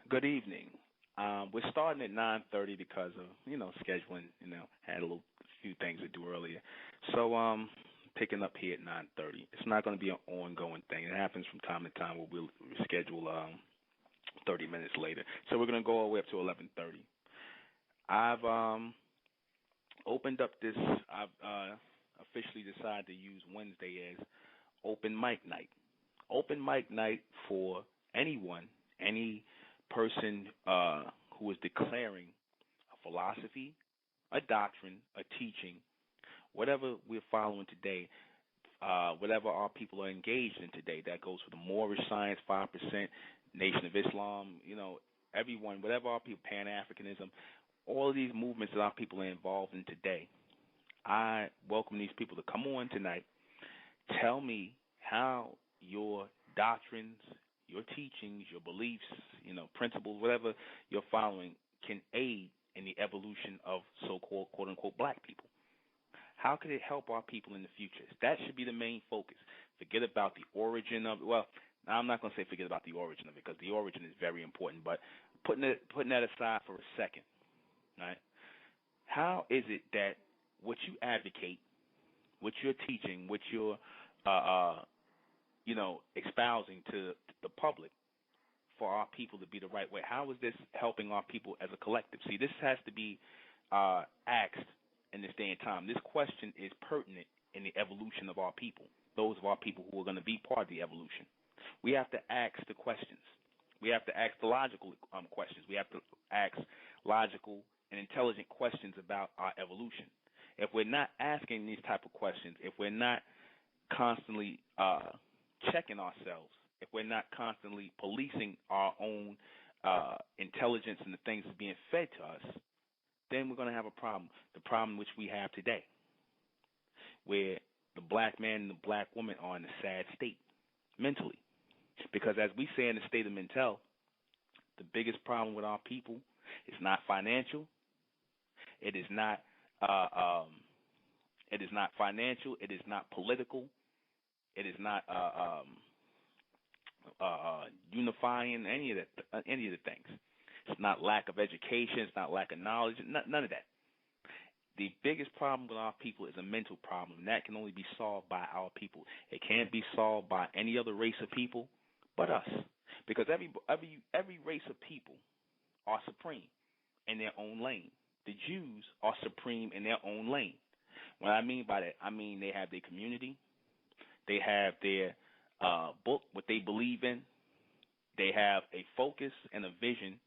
Good evening. We're starting at 9:30 because of scheduling. Had a few things to do earlier, so picking up here at 9:30. It's not going to be an ongoing thing. It happens from time to time where we'll schedule 30 minutes later. So we're going to go all the way up to 11:30. I've opened up this. I've officially decided to use Wednesday as open mic night. Open mic night for anyone, any person who is declaring a philosophy, a doctrine, a teaching, whatever we're following today, whatever our people are engaged in today. That goes for the Moorish Science, 5%, Nation of Islam, everyone, whatever our people, Pan-Africanism, all of these movements that our people are involved in today. I welcome these people to come on tonight. Tell me how your doctrines, your teachings, your beliefs, principles, whatever you're following, can aid in the evolution of so-called, quote-unquote, black people. How could it help our people in the future? That should be the main focus. Forget about the origin of it. Well, I'm not going to say forget about the origin of it, because the origin is very important, but putting that aside for a second, right? How is it that what you advocate, what you're teaching, what you're espousing to the public for our people to be the right way, how is this helping our people as a collective? See, this has to be asked in this day and time. This question is pertinent in the evolution of our people, those of our people who are going to be part of the evolution. We have to ask the questions. We have to ask the logical questions. We have to ask logical and intelligent questions about our evolution. If we're not asking these type of questions, if we're not constantly checking ourselves, if we're not constantly policing our own intelligence and the things that's being fed to us, then we're going to have a problem, the problem which we have today, where the black man and the black woman are in a sad state mentally. Because as we say in the state of mental, the biggest problem with our people is not financial. It is not financial. It is not political. It is not unifying any of the things. It's not lack of education. It's not lack of knowledge. None of that. The biggest problem with our people is a mental problem, and that can only be solved by our people. It can't be solved by any other race of people but us, because every race of people are supreme in their own lane. The Jews are supreme in their own lane. What I mean by that, I mean they have their community, they have their book, what they believe in, they have a focus and a vision,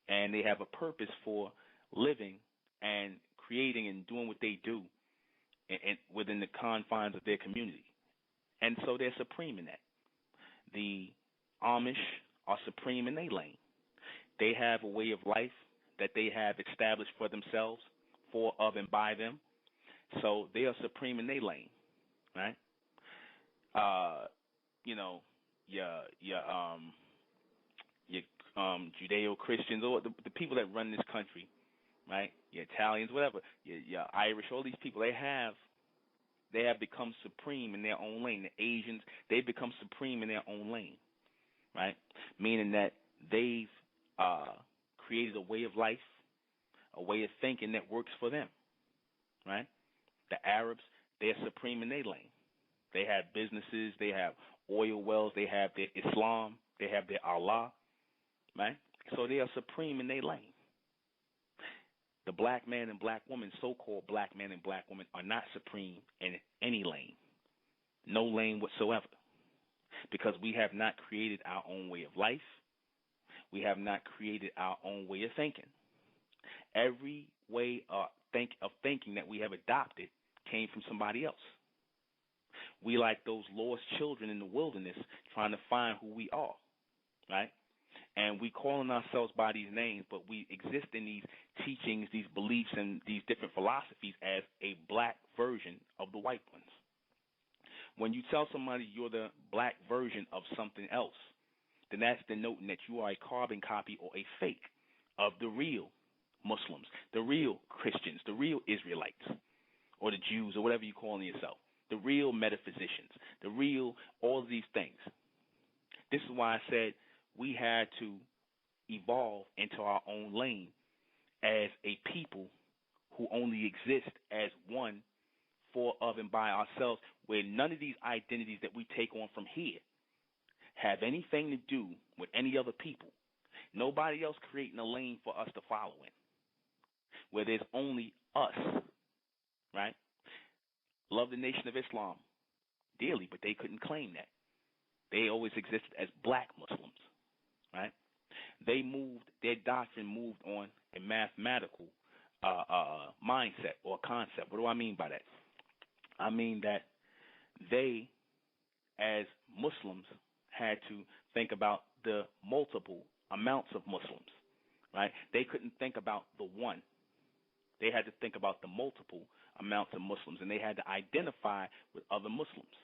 and they have a purpose for living and creating and doing what they do within the confines of their community. And so they're supreme in that. The Amish are supreme in their lane. They have a way of life that they have established for themselves, for, of, and by them. So they are supreme in their lane, right? Your Judeo-Christians, or the people that run this country, right? Your Italians, whatever, your Irish, all these people, they have become supreme in their own lane. The Asians, they've become supreme in their own lane, right? Meaning that they've created a way of life, a way of thinking that works for them, right? The Arabs, they're supreme in their lane. They have businesses, they have oil wells, they have their Islam, they have their Allah, right? So they are supreme in their lane. The black man and black woman, so-called black man and black woman, are not supreme in any lane, no lane whatsoever, because we have not created our own way of life. We have not created our own way of thinking. Every way of thinking that we have adopted came from somebody else. We like those lost children in the wilderness trying to find who we are, right? And we calling ourselves by these names, but we exist in these teachings, these beliefs, and these different philosophies as a black version of the white ones. When you tell somebody you're the black version of something else, then that's denoting that you are a carbon copy or a fake of the real Muslims, the real Christians, the real Israelites, or the Jews, or whatever you calling yourself, the real metaphysicians, the real, all of these things. This is why I said we had to evolve into our own lane as a people who only exist as one, for, of, and by ourselves, where none of these identities that we take on from here have anything to do with any other people. Nobody else creating a lane for us to follow in, where there's only us, right? Love the Nation of Islam dearly, but they couldn't claim that. They always existed as black Muslims, right? They moved, their doctrine moved on a mathematical mindset or concept. What do I mean by that? I mean that they, as Muslims, had to think about the multiple amounts of Muslims, right? They couldn't think about the one. They had to think about the multiple amounts of Muslims, and they had to identify with other Muslims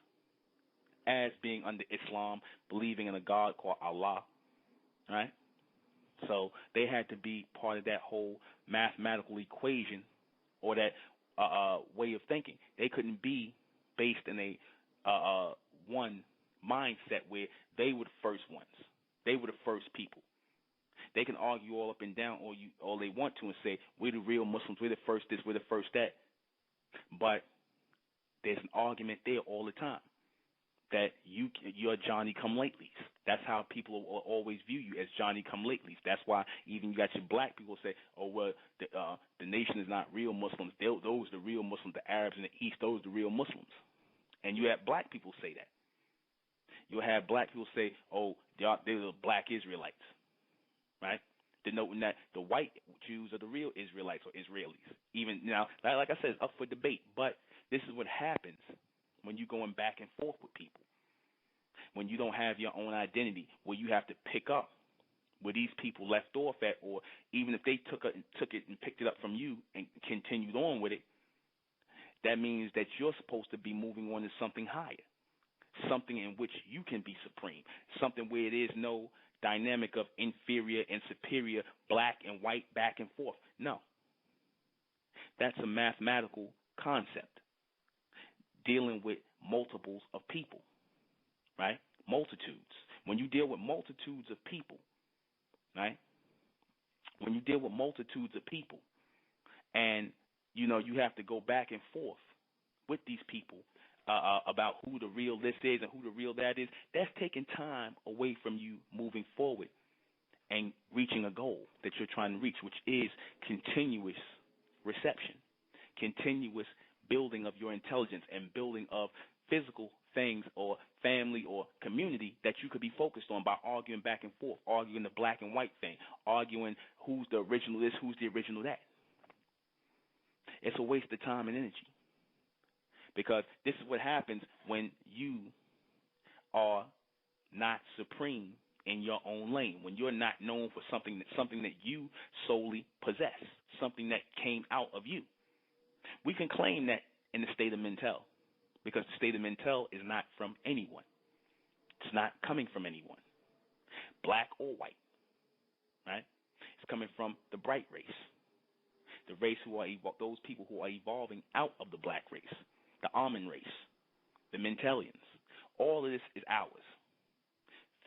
as being under Islam, believing in a God called Allah, right? So they had to be part of that whole mathematical equation or that way of thinking. They couldn't be based in a one mindset where they were the first ones. They were the first people. They can argue all up and down all they want to and say, we're the real Muslims, we're the first this, we're the first that. But there's an argument there all the time that you're Johnny-come-latelys. That's how people will always view you, as Johnny-come-latelys. That's why even you got your black people say, oh, well, the nation is not real Muslims. Those are the real Muslims, the Arabs in the East, those are the real Muslims. And you have black people say that. You'll have black people say, oh, they're the black Israelites, right? Denoting that the white Jews are the real Israelites or Israelis. Even now, like I said, it's up for debate. But this is what happens when you're going back and forth with people, when you don't have your own identity, where you have to pick up where these people left off at, or even if they took it and picked it up from you and continued on with it, that means that you're supposed to be moving on to something higher, something in which you can be supreme, something where there is no dynamic of inferior and superior, black and white, back and forth. No. That's a mathematical concept, dealing with multiples of people, right? Multitudes. When you deal with multitudes of people, right? When you deal with multitudes of people and, you have to go back and forth with these people about who the real this is and who the real that is, that's taking time away from you moving forward and reaching a goal that you're trying to reach, which is continuous reception, continuous building of your intelligence and building of physical things or family or community that you could be focused on by arguing back and forth, arguing the black and white thing, arguing who's the original this, who's the original that. It's a waste of time and energy, because this is what happens when you are not supreme in your own lane, when you're not known for something that you solely possess, something that came out of you. We can claim that in the state of Mentel, because the state of Mentel is not from anyone. It's not coming from anyone, black or white, right? It's coming from the bright race, the race those people who are evolving out of the black race, the almond race, the Mentelians. All of this is ours.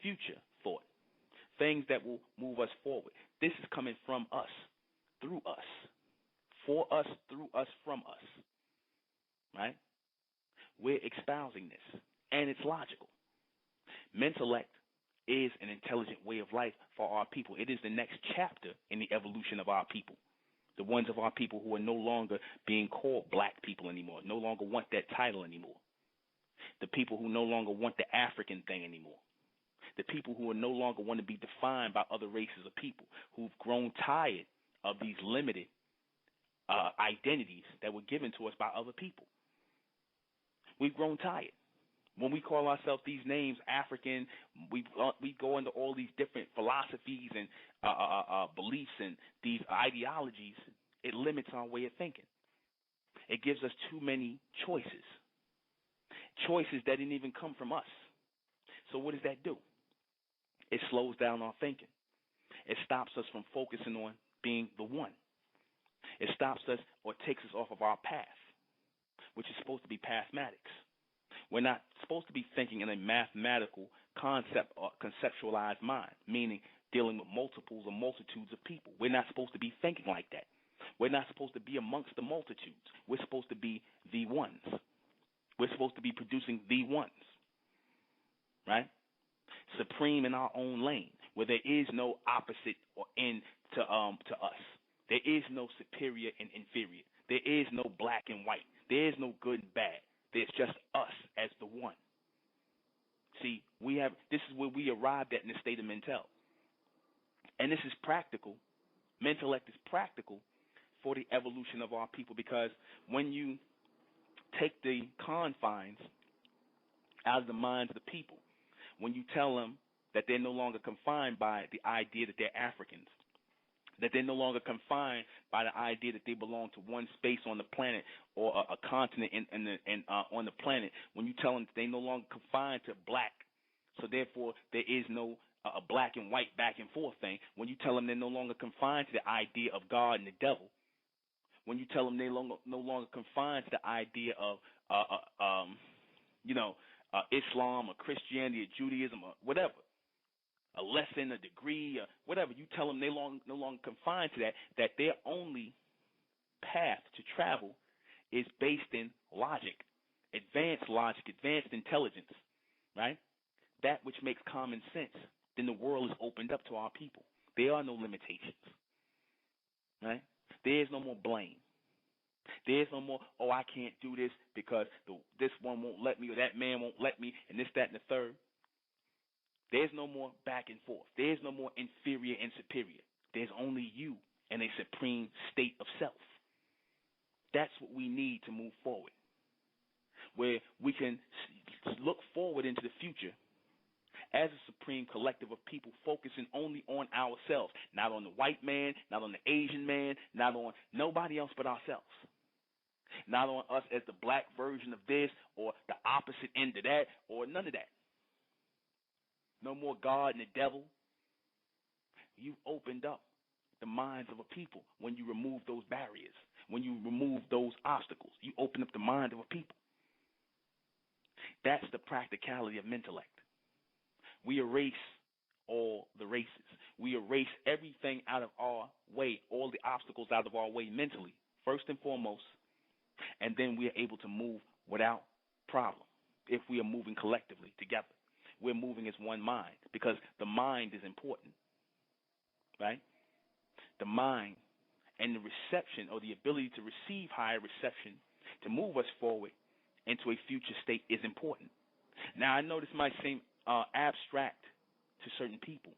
Future thought, things that will move us forward. This is coming from us, through us, for us, through us, from us, right? We're espousing this, and it's logical. Mentellect is an intelligent way of life for our people. It is the next chapter in the evolution of our people, the ones of our people who are no longer being called black people anymore, no longer want that title anymore, the people who no longer want the African thing anymore, the people who are no longer want to be defined by other races of people, who've grown tired of these limited identities that were given to us by other people. We've grown tired. When we call ourselves these names, African, we go into all these different philosophies and beliefs and these ideologies. It limits our way of thinking. It gives us too many choices that didn't even come from us. So what does that do? It slows down our thinking. It stops us from focusing on being the one. It stops us or takes us off of our path. which is supposed to be mathematics. We're not supposed to be thinking in a mathematical concept or conceptualized mind, meaning dealing with multiples or multitudes of people. We're not supposed to be thinking like that. We're not supposed to be amongst the multitudes. We're supposed to be the ones. We're supposed to be producing the ones, right? Supreme in our own lane, where there is no opposite or end to us. There is no superior and inferior. There is no black and white. There is no good and bad. There's just us as the one. See, this is where we arrived at in the state of mental. And this is practical. Mentellect is practical for the evolution of our people, because when you take the confines out of the minds of the people, when you tell them that they're no longer confined by the idea that they're Africans, that they're no longer confined by the idea that they belong to one space on the planet or a continent on the planet, when you tell them that they're no longer confined to black, so therefore there is no a black and white back and forth thing, when you tell them they're no longer confined to the idea of God and the devil, when you tell them they're no longer confined to the idea of Islam or Christianity or Judaism or whatever, a lesson, a degree, or whatever, you tell them they no longer confined to that their only path to travel is based in logic, advanced intelligence, right? That which makes common sense, then the world is opened up to our people. There are no limitations, right? There is no more blame. There is no more, oh, I can't do this because this one won't let me, or that man won't let me, and this, that, and the third. There's no more back and forth. There's no more inferior and superior. There's only you and a supreme state of self. That's what we need to move forward, where we can look forward into the future as a supreme collective of people, focusing only on ourselves, not on the white man, not on the Asian man, not on nobody else but ourselves, not on us as the black version of this or the opposite end of that or none of that. No more God and the devil. You've opened up the minds of a people when you remove those barriers, when you remove those obstacles. You open up the mind of a people. That's the practicality of mentellect. We erase all the races. We erase everything out of our way, all the obstacles out of our way mentally, first and foremost, and then we are able to move without problem if we are moving collectively together. We're moving as one mind, because the mind is important, right? The mind and the reception, or the ability to receive higher reception to move us forward into a future state, is important. Now, I know this might seem abstract to certain people,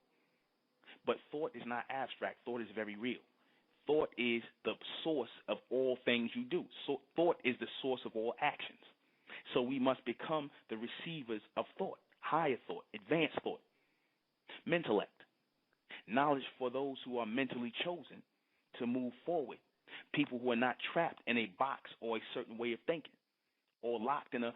but thought is not abstract. Thought is very real. Thought is the source of all things you do. So thought is the source of all actions. So we must become the receivers of thought, higher thought, advanced thought, mentellect, knowledge for those who are mentally chosen to move forward, people who are not trapped in a box or a certain way of thinking, or locked in a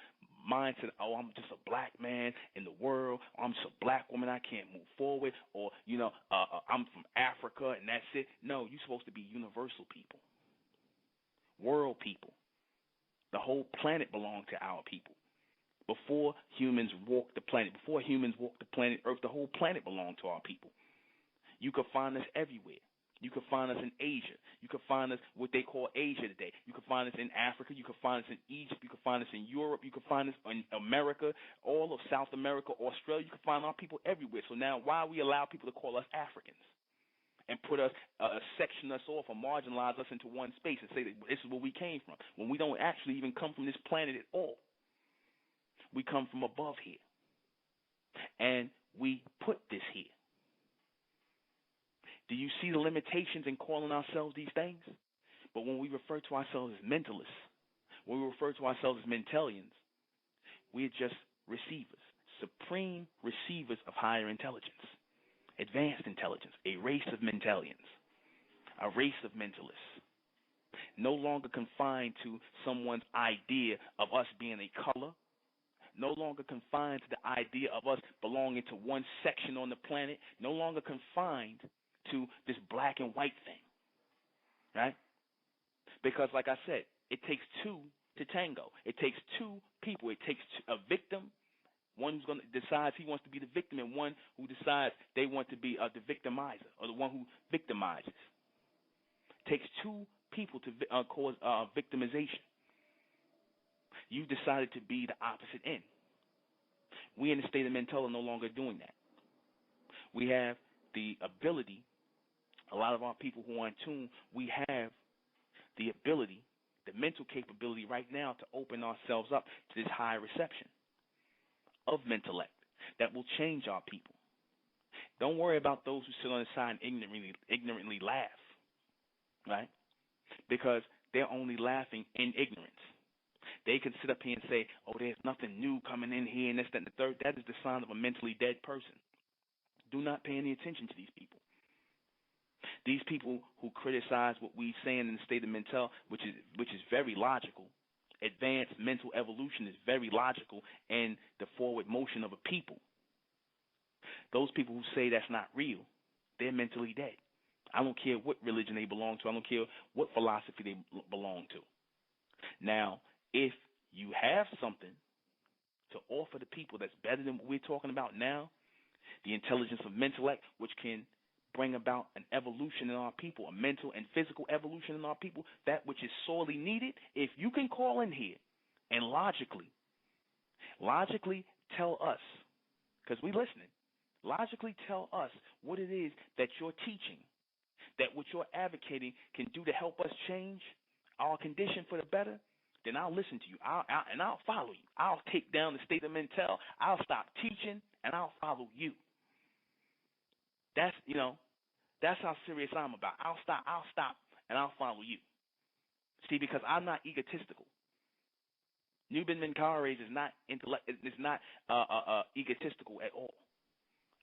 mindset, oh, I'm just a black man in the world, or I'm just a black woman, I can't move forward, or, I'm from Africa and that's it. No, you're supposed to be universal people, world people. The whole planet belonged to our people. Before humans walked the planet, Earth, the whole planet belonged to our people. You could find us everywhere. You could find us in Asia. You could find us what they call Asia today. You could find us in Africa. You could find us in Egypt. You could find us in Europe. You could find us in America, all of South America, Australia. You could find our people everywhere. So now why we allow people to call us Africans and put us, section us off or marginalize us into one space and say that this is where we came from, when we don't actually even come from this planet at all? We come from above here, and we put this here. Do you see the limitations in calling ourselves these things? But when we refer to ourselves as mentalists, when we refer to ourselves as mentallians, we're just receivers, supreme receivers of higher intelligence, advanced intelligence, a race of mentallians, a race of mentalists, no longer confined to someone's idea of us being a color, no longer confined to the idea of us belonging to one section on the planet, no longer confined to this black and white thing, right? Because like I said, it takes two to tango. It takes two people. It takes a victim, one who's going to decides he wants to be the victim, and one who decides they want to be the victimizer, or the one who victimizes. It takes two people to cause victimization. You decided to be the opposite end. We in the state of mental are no longer doing that. We have the ability, a lot of our people who are in tune, we have the ability, the mental capability right now to open ourselves up to this high reception of intellect that will change our people. Don't worry about those who sit on the side and ignorantly laugh, right? Because they're only laughing in ignorance. They can sit up here and say, oh, there's nothing new coming in here and this, that, and the third. That is the sign of a mentally dead person. Do not pay any attention to these people. These people who criticize what we say in the state of mental, which is very logical. Advanced mental evolution is very logical, and the forward motion of a people. Those people who say that's not real, they're mentally dead. I don't care what religion they belong to. I don't care what philosophy they belong to. Now, if you have something to offer the people that's better than what we're talking about now, the intelligence of intellect, which can bring about an evolution in our people, a mental and physical evolution in our people, that which is sorely needed, if you can call in here and logically tell us, because we're listening, logically tell us what it is that you're teaching, that what you're advocating can do to help us change our condition for the better, then I'll listen to you. I'll follow you. I'll take down the state of mental. I'll stop teaching, and I'll follow you. That's how serious I'm about. I'll stop, and I'll follow you. See, because I'm not egotistical. Nuben Menkares is not egotistical at all.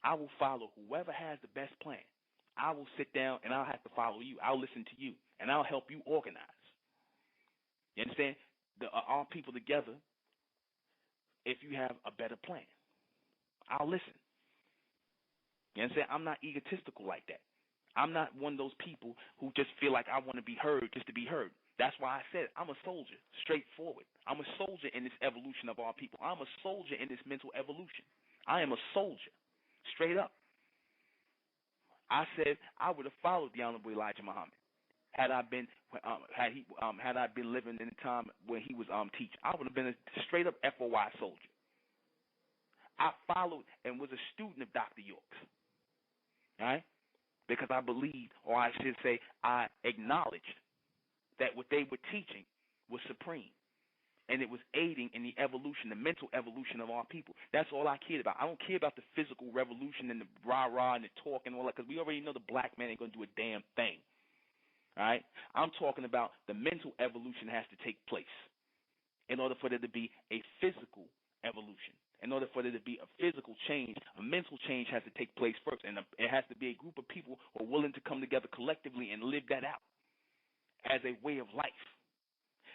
I will follow whoever has the best plan. I will sit down, and I'll have to follow you. I'll listen to you, and I'll help you organize. You understand? Our people together, if you have a better plan, I'll listen. You understand? I'm not egotistical like that. I'm not one of those people who just feel like I want to be heard just to be heard. That's why I said I'm a soldier, straightforward. I'm a soldier in this evolution of our people. I'm a soldier in this mental evolution. I am a soldier, straight up. I said I would have followed the Honorable Elijah Muhammad had I been living in the time when he was teaching. I would have been a straight up FOI soldier. I followed and was a student of Dr. York's, right? Because I believed, or I should say, I acknowledged that what they were teaching was supreme, and it was aiding in the evolution, the mental evolution of our people. That's all I cared about. I don't care about the physical revolution and the rah-rah and the talk and all that, because we already know the black man ain't going to do a damn thing. All right? I'm talking about the mental evolution has to take place in order for there to be a physical evolution. In order for there to be a physical change, a mental change has to take place first, and it has to be a group of people who are willing to come together collectively and live that out as a way of life.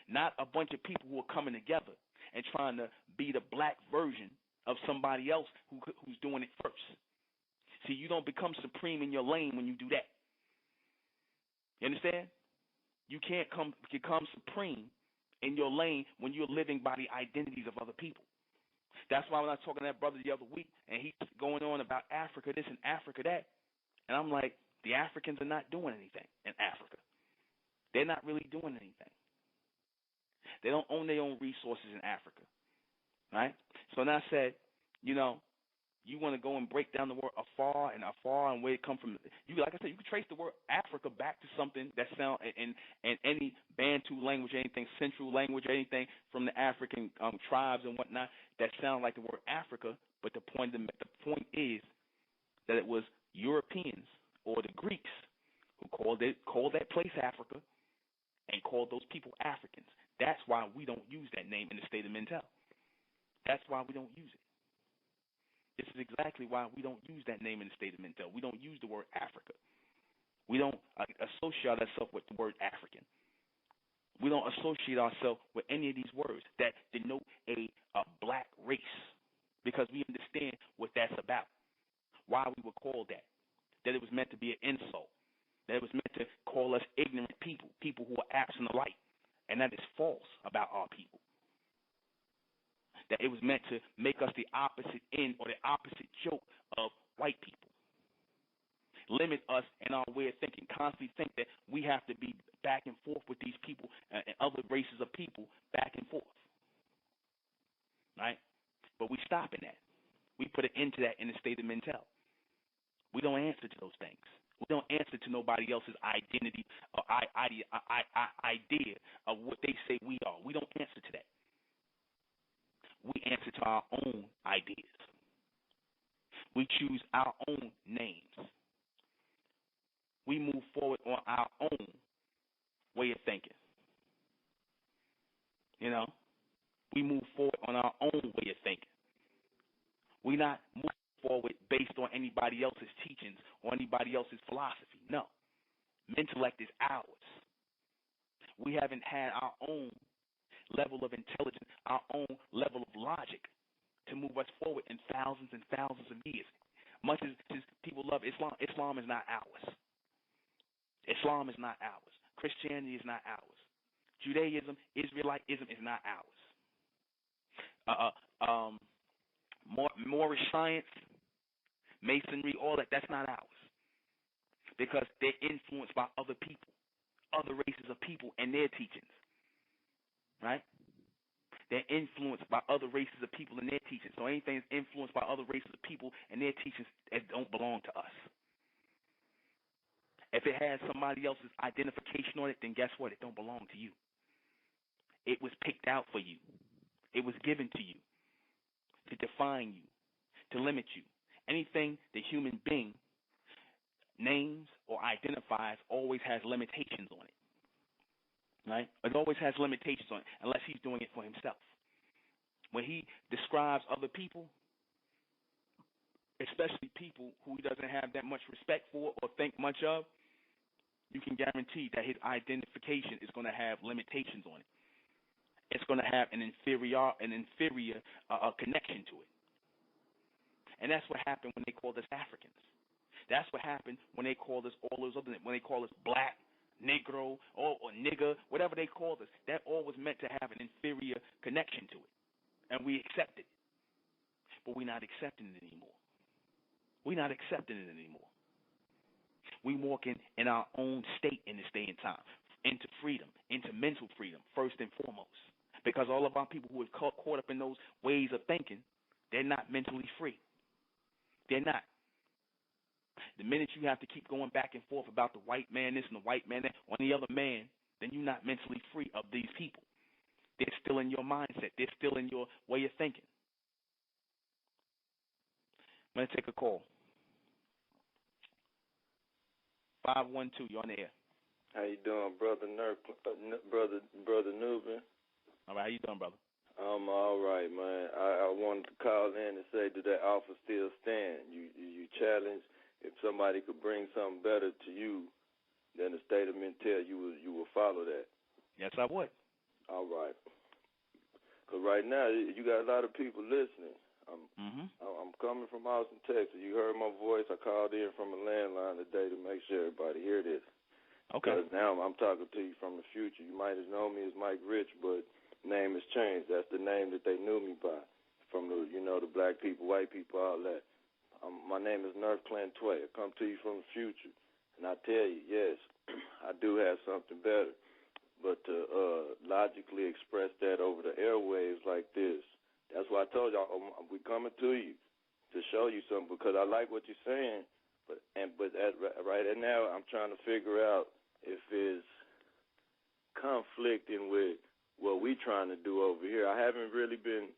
Not a bunch of people who are coming together and trying to be the black version of somebody else who's doing it first. See, you don't become supreme in your lane when you do that. You understand? You can't become supreme in your lane when you're living by the identities of other people. That's why when I was talking to that brother the other week, and he's going on about Africa this and Africa that, and I'm like, the Africans are not doing anything in Africa. They're not really doing anything. They don't own their own resources in Africa, right? So then I said, you want to go and break down the word afar and where it come from. Like I said, you can trace the word Africa back to something that sound in any Bantu language, anything Central language, anything from the African tribes and whatnot that sound like the word Africa. But the point is that it was Europeans or the Greeks who called that place Africa and called those people Africans. That's why we don't use that name in the state of mental. That's why we don't use it. This is exactly why we don't use that name in the state of mental. We don't use the word Africa. We don't associate ourselves with the word African. We don't associate ourselves with any of these words that denote a black race, because we understand what that's about, why we were called that it was meant to be an insult, that it was meant to call us ignorant people who are absent of light. and that is false about our people. That it was meant to make us the opposite end or the opposite joke of white people. Limit us in our way of thinking, constantly think that we have to be back and forth with these people and other races of people back and forth. Right? But we stop in that. We put an end to that in the state of mental. We don't answer to those things. We don't answer to nobody else's identity or idea of what they say we are. We don't answer to that. We answer to our own ideas. We choose our own names. We move forward on our own way of thinking. You know, we move forward on our own way of thinking. We're not moving forward based on anybody else's teachings or anybody else's philosophy. No. Intellect is ours. We haven't had our own level of intelligence, our own level of logic to move us forward in thousands and thousands of years. Much as people love Islam, Islam is not ours. Islam is not ours. Christianity is not ours. Judaism, Israelitism is not ours. Moorish science, Masonry, all that's not ours. Because they're influenced by other people, other races of people and their teachings. Right? They're influenced by other races of people and their teachings. So anything that's influenced by other races of people and their teachings, it don't belong to us. If it has somebody else's identification on it, then guess what? It don't belong to you. It was picked out for you. It was given to you to define you, to limit you. Anything the human being names or identifies always has limitations on it. Right? It always has limitations on it, unless he's doing it for himself. When he describes other people, especially people who he doesn't have that much respect for or think much of, you can guarantee that his identification is going to have limitations on it. It's going to have an inferior connection to it. And that's what happened when they called us Africans. That's what happened when they called us all those other, when they called us black, Negro, or nigger, whatever they called us. That all was meant to have an inferior connection to it. And we accepted it. But we're not accepting it anymore. We're not accepting it anymore. We're walking in our own state in this day and time, into freedom, into mental freedom, first and foremost. Because all of our people who are caught up in those ways of thinking, they're not mentally free. They're not. The minute you have to keep going back and forth about the white man this and the white man that, or any other man, then you're not mentally free of these people. They're still in your mindset. They're still in your way of thinking. I'm going to take a call. 512, you're on the air. How you doing, brother brother Nubin? All right, how you doing, brother? I'm all right, man. I wanted to call in and say, did that offer still stand? You challenged if somebody could bring something better to you than the state of mental, you will follow that. Yes, I would. All right. Because right now, you got a lot of people listening. I'm coming from Austin, Texas. You heard my voice. I called in from a landline today to make sure everybody hear this. Okay. Because now I'm talking to you from the future. You might have known me as Mike Rich, but name has changed. That's the name that they knew me by. From the, the black people, white people, all that. My name is ᴏᴘᴇᴜ. I come to you from the future. And I tell you, yes, I do have something better. But to logically express that over the airwaves like this, that's why I told y'all we coming to you to show you something, because I like what you're saying. But right now I'm trying to figure out if it's conflicting with what we trying to do over here. I haven't really been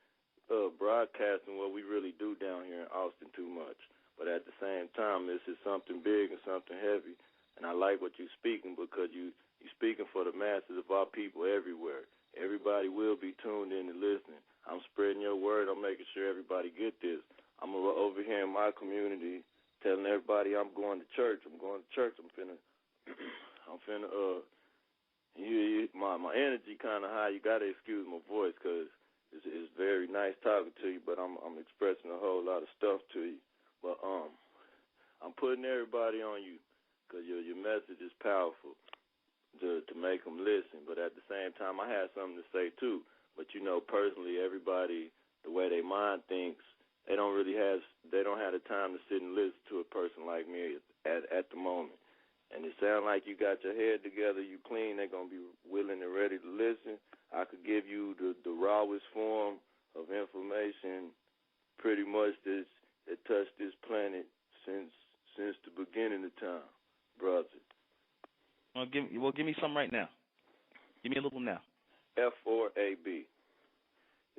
broadcasting what we really do down here in Austin too much. But at the same time, this is something big and something heavy. And I like what you're speaking, because you're speaking for the masses of our people everywhere. Everybody will be tuned in and listening. I'm spreading your word. I'm making sure everybody get this. I'm over here in my community telling everybody I'm going to church. I'm going to church. My energy kind of high. You got to excuse my voice, because it's very nice talking to you, but I'm expressing a whole lot of stuff to you. But I'm putting everybody on you, because your message is powerful to make them listen. But at the same time, I had something to say too. But personally, everybody, the way their mind thinks, they don't have the time to sit and listen to a person like me at the moment. And it sounds like you got your head together, you clean, they're going to be willing and ready to listen. I could give you the rawest form of information pretty much that touched this planet since the beginning of time, brother. Well, give me some right now. Give me a little now. F4AB.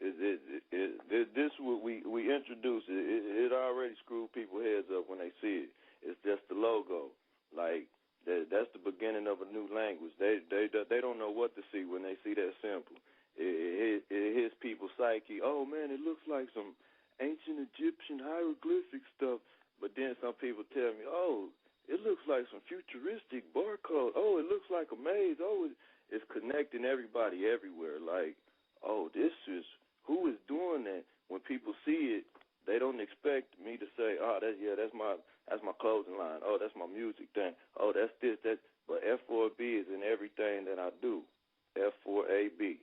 This what we introduced. It already screwed people's heads up when they see it. It's just the logo. Like, that's the beginning of a new language. They don't know what to see when they see that symbol. It hits people's psyche. Oh man, it looks like some ancient Egyptian hieroglyphic stuff. But then some people tell me, oh, it looks like some futuristic barcode. Oh, it looks like a maze. Oh, it's connecting everybody everywhere. Like, oh, who is doing that? When people see it, they don't expect me to say, oh, that's my clothing line. Oh, that's my music thing. Oh, that's this, that. But F4B is in everything that I do. F4AB.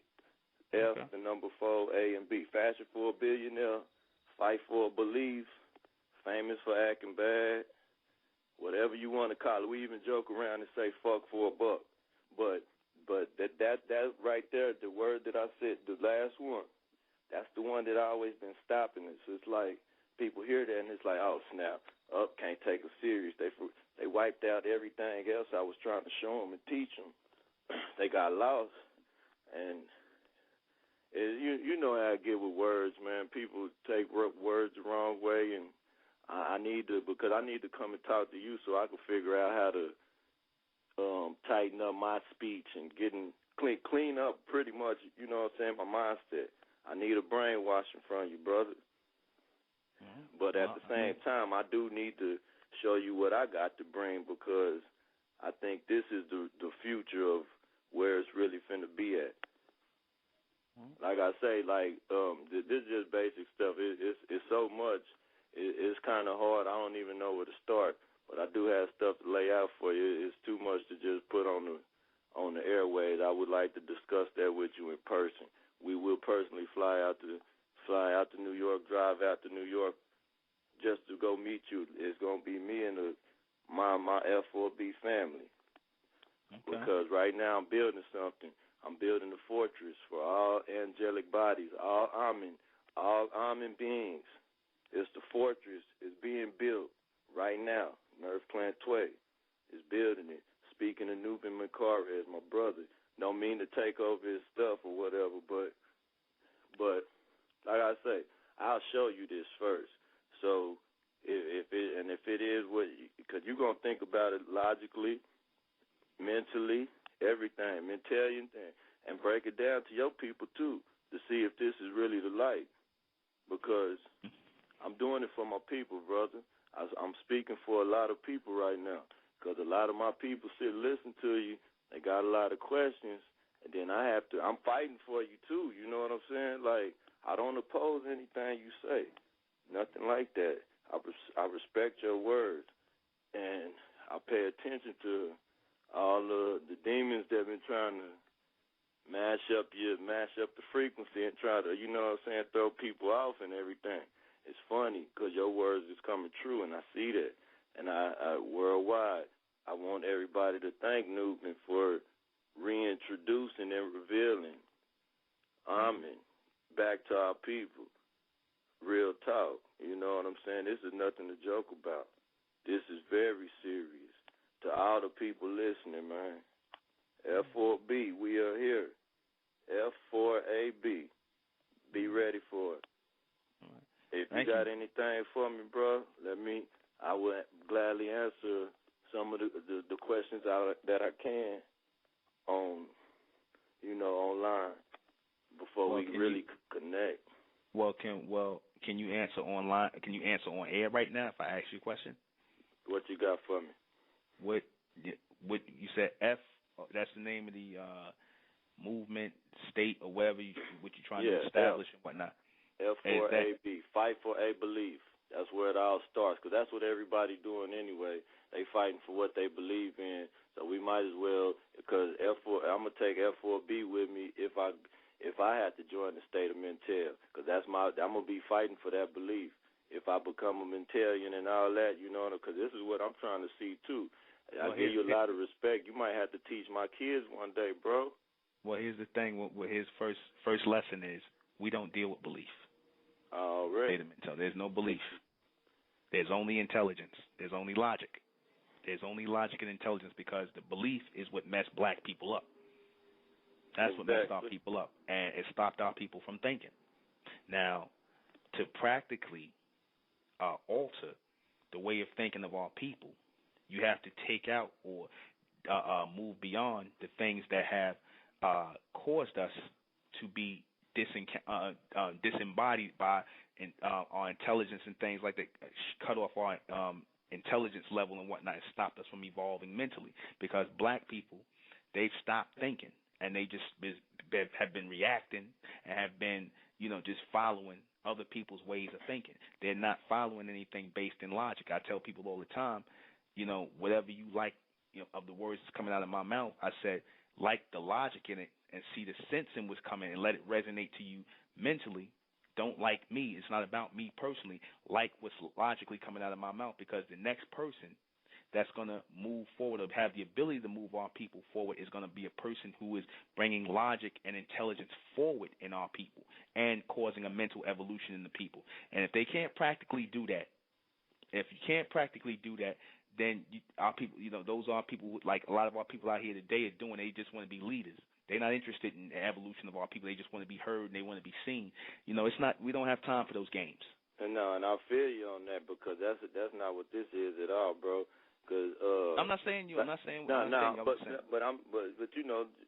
F, the number 4, A and B. Fashion for a billionaire. Fight for a belief. Famous for acting bad. Whatever you want to call it. We even joke around and say fuck for a buck. But that right there, the word that I said, the last one, that's the one that I always been stopping it. So it's like people hear that and it's like, oh snap, can't take it serious. They wiped out everything else I was trying to show them and teach them. They got lost, and you know how I get with words, man. People take words the wrong way, and I need to come and talk to you so I can figure out how to tighten up my speech and clean up pretty much, you know what I'm saying, my mindset. I need a brainwashing from you, brother. But at the same time, I do need to show you what I got to bring, because I think this is the future of where it's really finna be at. Like I say, this is just basic stuff. It's so much. It's kind of hard. I don't even know where to start. But I do have stuff to lay out for you. It's too much to just put on the airways. I would like to discuss that with you in person. We will personally fly out to New York, drive out to New York just to go meet you. It's gonna be me and my F4B family. Okay. Because right now I'm building something. I'm building a fortress for all angelic bodies, all Amen beings. It's the fortress. It's being built right now. ᴏᴘᴇᴜ is building it. Speaking of ᴏᴘᴇɪ as my brother. Don't mean to take over his stuff or whatever, but like I say, I'll show you this first. So if it is what, because you're gonna think about it logically, mentally, everything, mentally, and break it down to your people too to see if this is really the light. Because I'm doing it for my people, brother. I'm speaking for a lot of people right now, because a lot of my people sit and listen to you. They got a lot of questions, and then I'm fighting for you too, you know what I'm saying? Like, I don't oppose anything you say, nothing like that. I respect your words, and I pay attention to all the demons that have been trying to mash up the frequency and try to, you know what I'm saying, throw people off and everything. It's funny, because your words is coming true, and I see that. And I worldwide, I want everybody to thank Newton for reintroducing and revealing Amen back to our people. Real talk. You know what I'm saying? This is nothing to joke about. This is very serious. To all the people listening, man. F4B, we are here. F4AB. Be ready for it. If you got anything for me, bro, I will gladly answer some of the questions that I can online before we really connect. Can you answer online? Can you answer on air right now if I ask you a question? What you got for me? What you said? F. That's the name of the movement, state, or whatever what you're trying to establish and whatnot. F4AB, fight for a belief. That's where it all starts, because that's what everybody doing anyway. They fighting for what they believe in So we might as well, because I'm gonna take F4B with me if I had to join the state of Mentel, because I'm gonna be fighting for that belief. If I become a Mentelian and all that, you know, because this is what I'm trying to see too. I give you a lot of respect. You might have to teach my kids one day, bro. Well, here's the thing. What his first lesson is: we don't deal with belief. Already. So there's no belief. There's only intelligence. There's only logic. There's only logic and intelligence, because the belief is what messed black people up. That's what messed our people up, and it stopped our people from thinking. Now, to practically alter the way of thinking of our people, you have to take out or move beyond the things that have caused us to be disembodied by our intelligence and things like that, cut off our intelligence level and whatnot, and stopped us from evolving mentally. Because black people, they've stopped thinking, and they just have been reacting and have been, just following other people's ways of thinking. They're not following anything based in logic. I tell people all the time, whatever you like, of the words that's coming out of my mouth, I said, like the logic in it and see the sense in what's coming and let it resonate to you mentally. Don't like me. It's not about me personally. Like what's logically coming out of my mouth, because the next person that's going to move forward or have the ability to move our people forward is going to be a person who is bringing logic and intelligence forward in our people and causing a mental evolution in the people. And if they can't practically do that, then our people, those are people who, like a lot of our people out here today are doing. They just want to be leaders. They're not interested in the evolution of our people. They just want to be heard and they want to be seen. It's not. We don't have time for those games. No, and I feel you on that, because that's not what this is at all, bro. Cause I'm not saying you. I'm not saying. But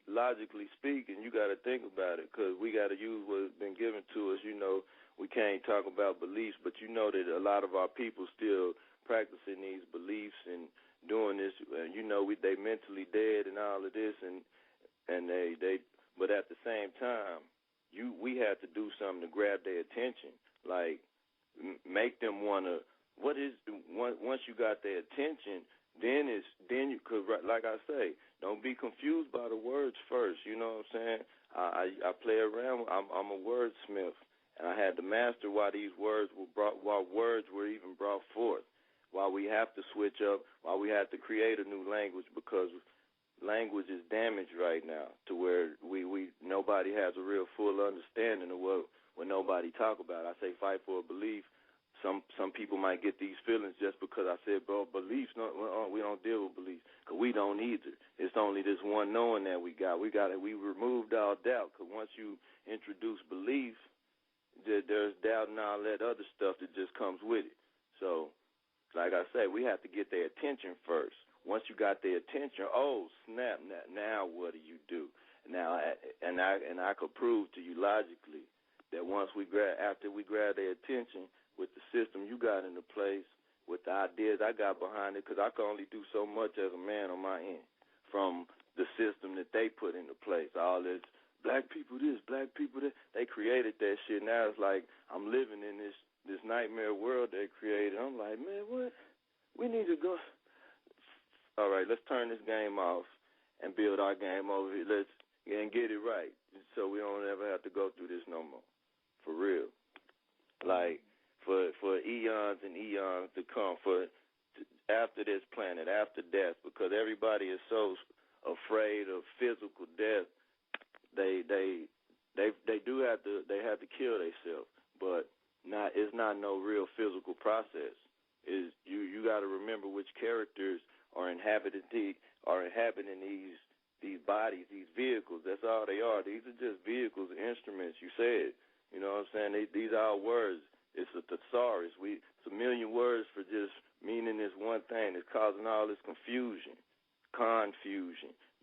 logically speaking, you got to think about it, because we got to use what's been given to us. We can't talk about beliefs, but that a lot of our people still practicing these beliefs and doing this. They mentally dead and all of this, and they. But at the same time, we have to do something to grab their attention, like make them wanna. Once you got their attention, then you could, like I say, don't be confused by the words first. You know what I'm saying? I play around. I'm a wordsmith, and I had to master why these words were brought, why words were even brought forth, why we have to switch up, why we have to create a new language, because language is damaged right now to where nobody has a real full understanding of what nobody talk about. I say fight for a belief. Some people might get these feelings just because I said, bro, beliefs, no, we don't deal with beliefs, because we don't either. It's only this one knowing that we got. We removed all doubt, because once you introduce belief, there's doubt and all that other stuff that just comes with it. So, like I say, we have to get their attention first. Once you got their attention, oh, snap, now what do you do? Now, and I could prove to you logically that after we grab their attention, with the system you got into place, with the ideas I got behind it, because I can only do so much as a man on my end from the system that they put into place. All this black people this, black people that, they created that shit. Now it's like I'm living in this nightmare world they created. I'm like, man, what? We need to go. All right, let's turn this game off and build our game over here. Let's get it right, so we don't ever have to go through this no more. For real. Like, for eons and eons to come, after this planet, after death, because everybody is so afraid of physical death. They have to kill themselves, but it's not no real physical process. You got to remember which characters are inhabiting these bodies, these vehicles. That's all they are. These are just vehicles and instruments. You said, you know what I'm saying? These are all words. It's a thesaurus. It's a million words for just meaning this one thing. It's causing all this confusion.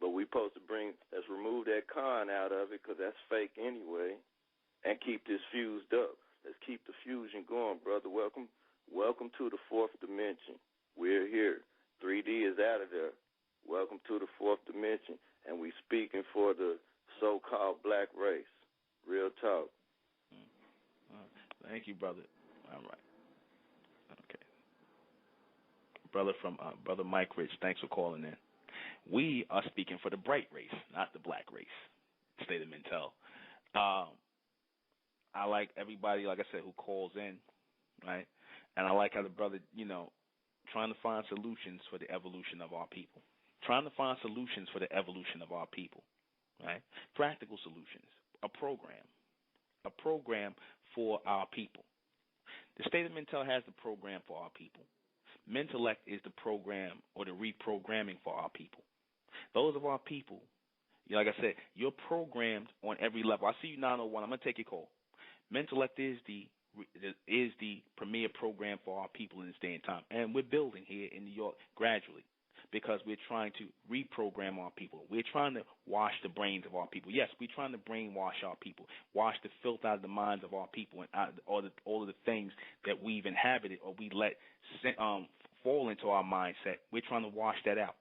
But we supposed to let's remove that con out of it, because that's fake anyway, and keep this fused up. Let's keep the fusion going, brother. Welcome to the fourth dimension. We're here. 3D is out of there. Welcome to the fourth dimension, and we speaking for the so-called black race. Real talk. Thank you, brother. All right. Okay. Brother from Brother Mike Rich, thanks for calling in. We are speaking for the bright race, not the black race. State of Mentel. I like everybody, like I said, who calls in, right? And I like how the brother, trying to find solutions for the evolution of our people. Trying to find solutions for the evolution of our people, right? Practical solutions, a program for our people. The State of Mentel has the program for our people. Mentellect is the program or the reprogramming for our people. Those of our people, like I said, you're programmed on every level. I see you 901. I'm going to take your call. Mentellect is the premier program for our people in this day and time. And we're building here in New York gradually because we're trying to reprogram our people. We're trying to wash the brains of our people. Yes, we're trying to brainwash our people, wash the filth out of the minds of our people and all of the things that we've inhabited or we let fall into our mindset. We're trying to wash that out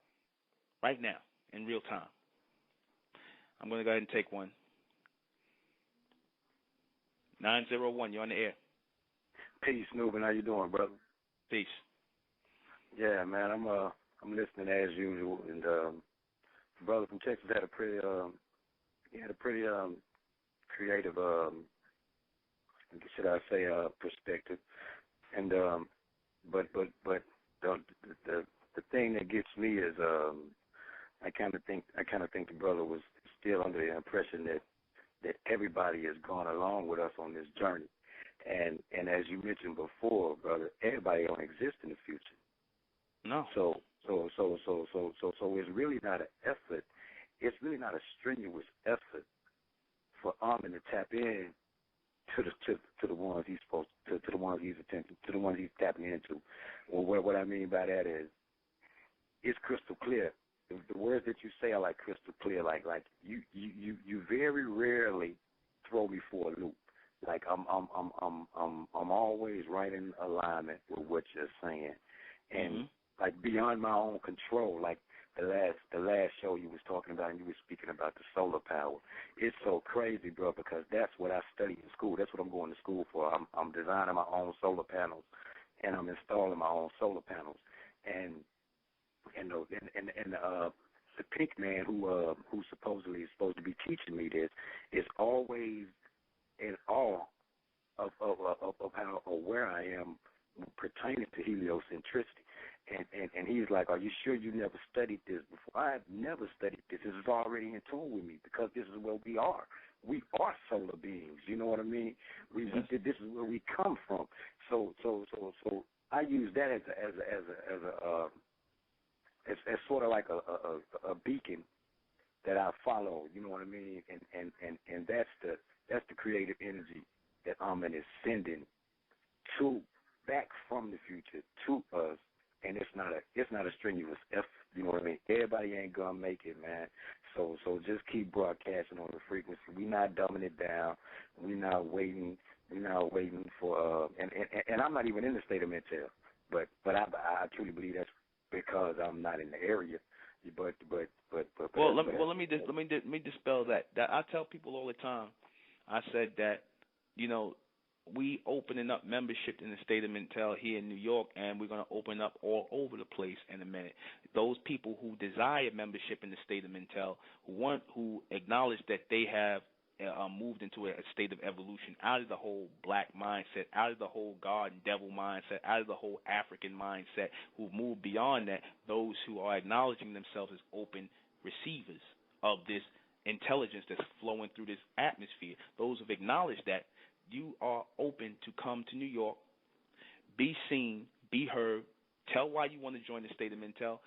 right now in real time. I'm going to go ahead and take one. 901, you're on the air. Peace, Newman. How you doing, brother? Peace. Yeah, man. I'm listening as usual, and the brother from Texas had a pretty creative, should I say, perspective, and but the thing that gets me is I kind of think the brother was still under the impression that everybody has gone along with us on this journey. And as you mentioned before, brother, everybody don't exist in the future. No. So it's really not an effort. It's really not a strenuous effort for Armin to tap in to the ones he's supposed to the ones he's attempting to the ones he's tapping into. Well, what I mean by that is it's crystal clear. The words that you say are like crystal clear. Like you very rarely throw me for a loop. Like I'm always right in alignment with what you're saying, and like beyond my own control. Like the last show you was talking about, and you were speaking about the solar power. It's so crazy, bro, because that's what I study in school. That's what I'm going to school for. I'm designing my own solar panels, and I'm installing my own solar panels, and the pink man who supposedly is supposed to be teaching me this is always in awe of how aware I am pertaining to heliocentricity. And he's like, are you sure you never studied this before? I have never studied this. This is already in tune with me because this is where we are. We are solar beings. You know what I mean? This is where we come from. So I use that as sort of like a beacon that I follow. You know what I mean? And that's the creative energy that Amen is sending back from the future to us, and it's not a strenuous effort. You know what I mean? Everybody ain't gonna make it, man. So just keep broadcasting on the frequency. We not dumbing it down. We not waiting. For and I'm not even in the state of Mentel, but I truly believe that's because I'm not in the area. But let me dispel that. I tell people all the time. I said that, we opening up membership in the state of Mentel here in New York, and we're going to open up all over the place in a minute. Those people who desire membership in the state of Mentel, who acknowledge that they have moved into a state of evolution out of the whole black mindset, out of the whole God and devil mindset, out of the whole African mindset, who move beyond that, those who are acknowledging themselves as open receivers of this intelligence that's flowing through this atmosphere, those who've acknowledged that you are open to come to New York, be seen, be heard, tell why you want to join the state of Mentel,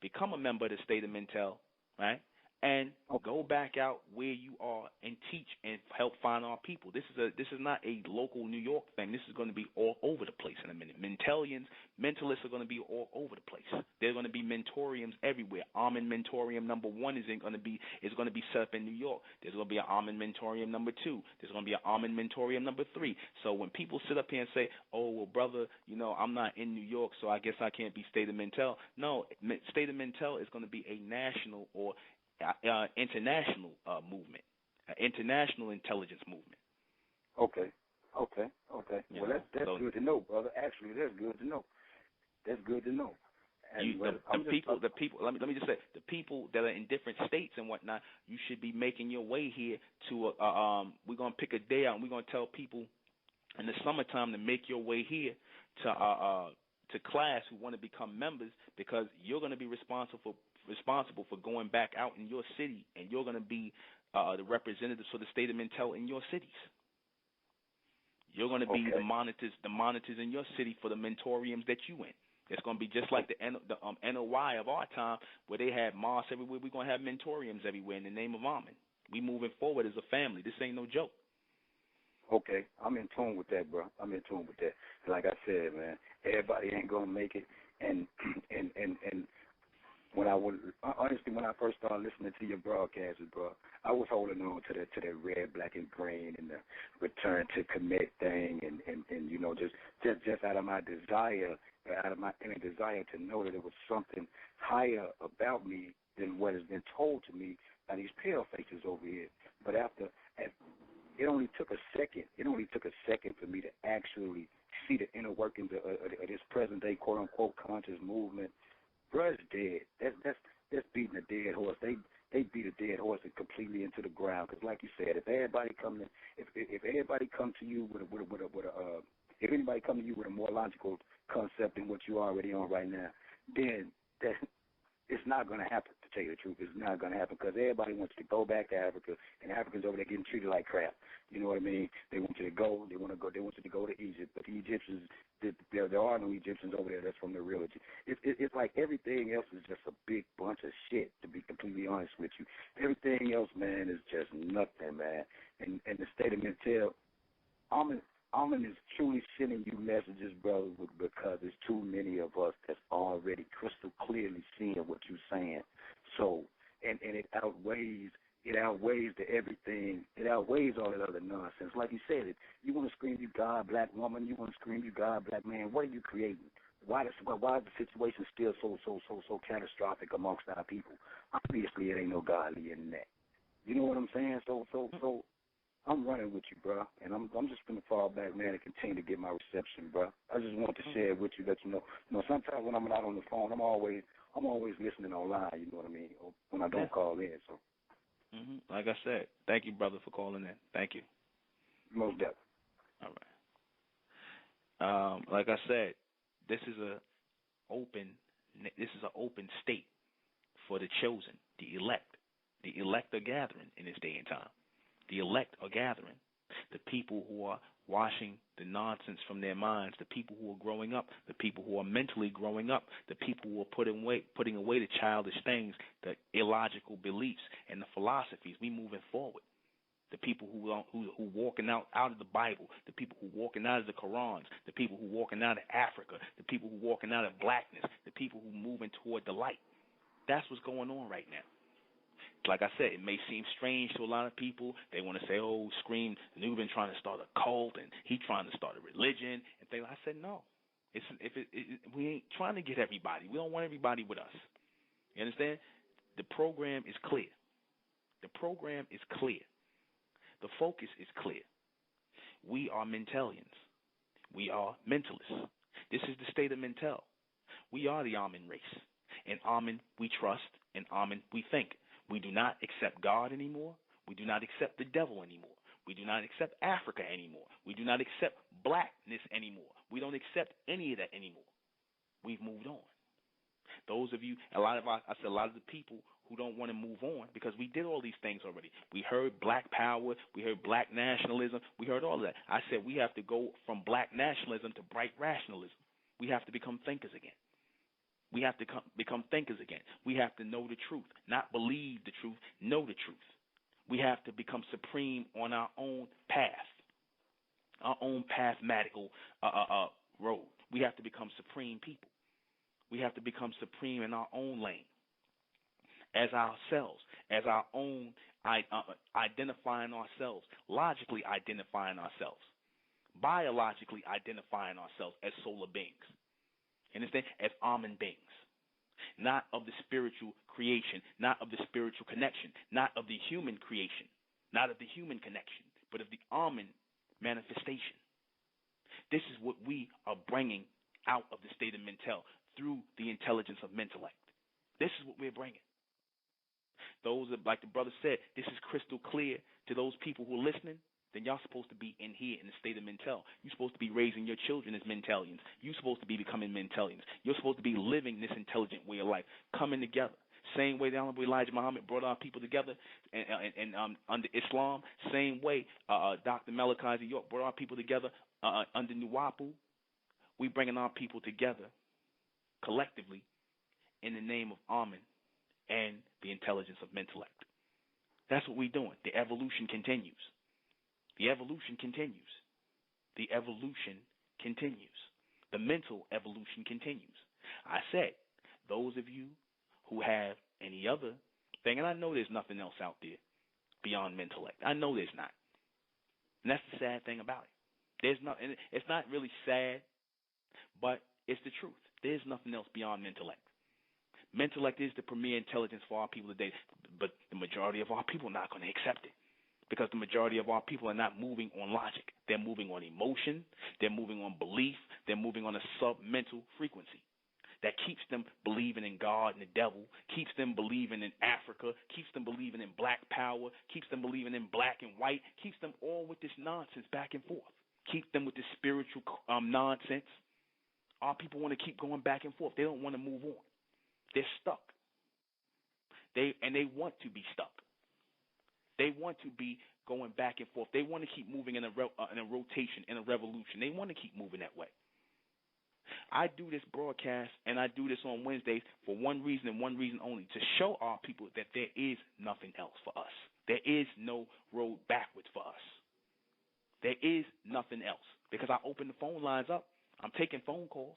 become a member of the state of Mentel, right? And go back out where you are and teach and help find our people. This is not a local New York thing. This is going to be all over the place in a minute. Mentalists are going to be all over the place. There's going to be mentoriums everywhere. Almond Mentorium number 1 is going to be set up in New York. There's going to be an Almond Mentorium number 2. There's going to be an Almond Mentorium number 3. So when people sit up here and say, "Oh, well, brother, I'm not in New York, so I guess I can't be State of Mentel." No, State of Mentel is going to be a national or international movement, international intelligence movement. Okay. Well, that's good to know, brother. Actually, that's good to know. The people. Let me just say, the people that are in different states and whatnot, you should be making your way here to. We're gonna pick a day out and we're gonna tell people in the summertime to make your way here to class who want to become members, because you're gonna be responsible for going back out in your city, and you're gonna be the representatives for the state of Mentel in your cities. You're going to be the monitors in your city for the mentoriums that you in. It's going to be just like the NOI of our time, where they had mosques everywhere. We're going to have mentoriums everywhere in the name of Amen. We moving forward as a family. This ain't no joke. Okay, I'm in tune with that, bro. I'm in tune with that. Like I said, man, everybody ain't going to make it, and when I first started listening to your broadcasts, bro, I was holding on to that red, black, and green and the return to commit thing, and you know, just out of my desire, to know that there was something higher about me than what has been told to me by these pale faces over here. But it only took a second. It only took a second for me to actually see the inner workings of this present day quote unquote conscious movement. Bruh's dead. That's beating a dead horse. They beat a dead horse completely into the ground. Because, like you said, if anybody come to you if anybody come to you with a more logical concept than what you are already on right now, then it's not going to happen. To tell you the truth, it's not going to happen, because everybody wants to go back to Africa, and Africans over there getting treated like crap. You know what I mean? They want you to go. They want you to go to Egypt, but the Egyptians, there are no Egyptians over there. That's from the real Egypt. It's like everything else is just a big bunch of shit. To be completely honest with you, everything else, man, is just nothing, man. And the state of Mentel, Amen is truly sending you messages, brother, because there's too many of us that's already crystal clearly seeing what you're saying. So, and it outweighs the everything. It outweighs all that other nonsense. Like you said, you want to scream you God, black woman. You want to scream you God, black man. What are you creating? Why is the situation still so catastrophic amongst our people? Obviously, it ain't no godly in that. You know what I'm saying? So I'm running with you, bro, and I'm just going to fall back, man, and continue to get my reception, bro. I just want to share it with you, let you know. You know, sometimes when I'm not on the phone, I'm always listening online. You know what I mean? Or when I don't call in. So, like I said, thank you, brother, for calling in. Thank you. Most definitely. All right. Like I said, this is an open state for the chosen, the elect. The elect are gathering in this day and time. The elect are gathering. The people who are washing the nonsense from their minds, the people who are growing up, the people who are mentally growing up, the people who are putting away the childish things, the illogical beliefs and the philosophies. We moving forward. The people who walking out of the Bible, the people who walking out of the Qurans, the people who walking out of Africa, the people who walking out of blackness, the people who moving toward the light. That's what's going on right now. Like I said, it may seem strange to a lot of people. They want to say, "Oh, Scream, Nubin trying to start a cult and he trying to start a religion." And things. I said, no. We ain't trying to get everybody. We don't want everybody with us. You understand? The program is clear. The program is clear. The focus is clear. We are Mentelians. We are mentalists. This is the state of Mentel. We are the Amen race. In Amen we trust. In Amen we think. We do not accept God anymore. We do not accept the devil anymore. We do not accept Africa anymore. We do not accept blackness anymore. We don't accept any of that anymore. We've moved on. Those of you, a lot of the people who don't want to move on, because we did all these things already. We heard black power. We heard black nationalism. We heard all of that. I said we have to go from black nationalism to bright rationalism. We have to become thinkers again. We have to become thinkers again. We have to know the truth, not believe the truth, know the truth. We have to become supreme on our own path, our own pathmatical road. We have to become supreme people. We have to become supreme in our own lane, as ourselves, as our own, identifying ourselves, logically identifying ourselves, biologically identifying ourselves as solar beings. Understand? As Amen beings. Not of the spiritual creation, not of the spiritual connection, not of the human creation, not of the human connection, but of the Amen manifestation. This is what we are bringing out of the state of Mentel through the intelligence of intellect. This is what we're bringing. Those, like the brother said, this is crystal clear to those people who are listening. Then y'all supposed to be in here in the state of mental. You're supposed to be raising your children as mentalians. You're supposed to be becoming mentalians. You're supposed to be living this intelligent way of life, coming together. Same way the Honorable Elijah Muhammad brought our people together and under Islam. Same way Dr. Malachi York brought our people together under Nuwapu. We bringing our people together collectively in the name of Amen and the intelligence of intellect. That's what we're doing. The evolution continues. The evolution continues. The evolution continues. The mental evolution continues. I said, those of you who have any other thing, and I know there's nothing else out there beyond intellect. I know there's not. And that's the sad thing about it. There's not, and it's not really sad, but it's the truth. There's nothing else beyond intellect. Intellect is the premier intelligence for our people today, but the majority of our people are not going to accept it. Because the majority of our people are not moving on logic. They're moving on emotion. They're moving on belief. They're moving on a sub-mental frequency that keeps them believing in God and the devil, keeps them believing in Africa, keeps them believing in black power, keeps them believing in black and white, keeps them all with this nonsense back and forth, keeps them with this spiritual nonsense. Our people want to keep going back and forth. They don't want to move on. They're stuck. They want to be stuck. They want to be going back and forth. They want to keep moving in a rotation, in a revolution. They want to keep moving that way. I do this broadcast, and I do this on Wednesdays for one reason and one reason only, to show our people that there is nothing else for us. There is no road backwards for us. There is nothing else. Because I open the phone lines up. I'm taking phone calls.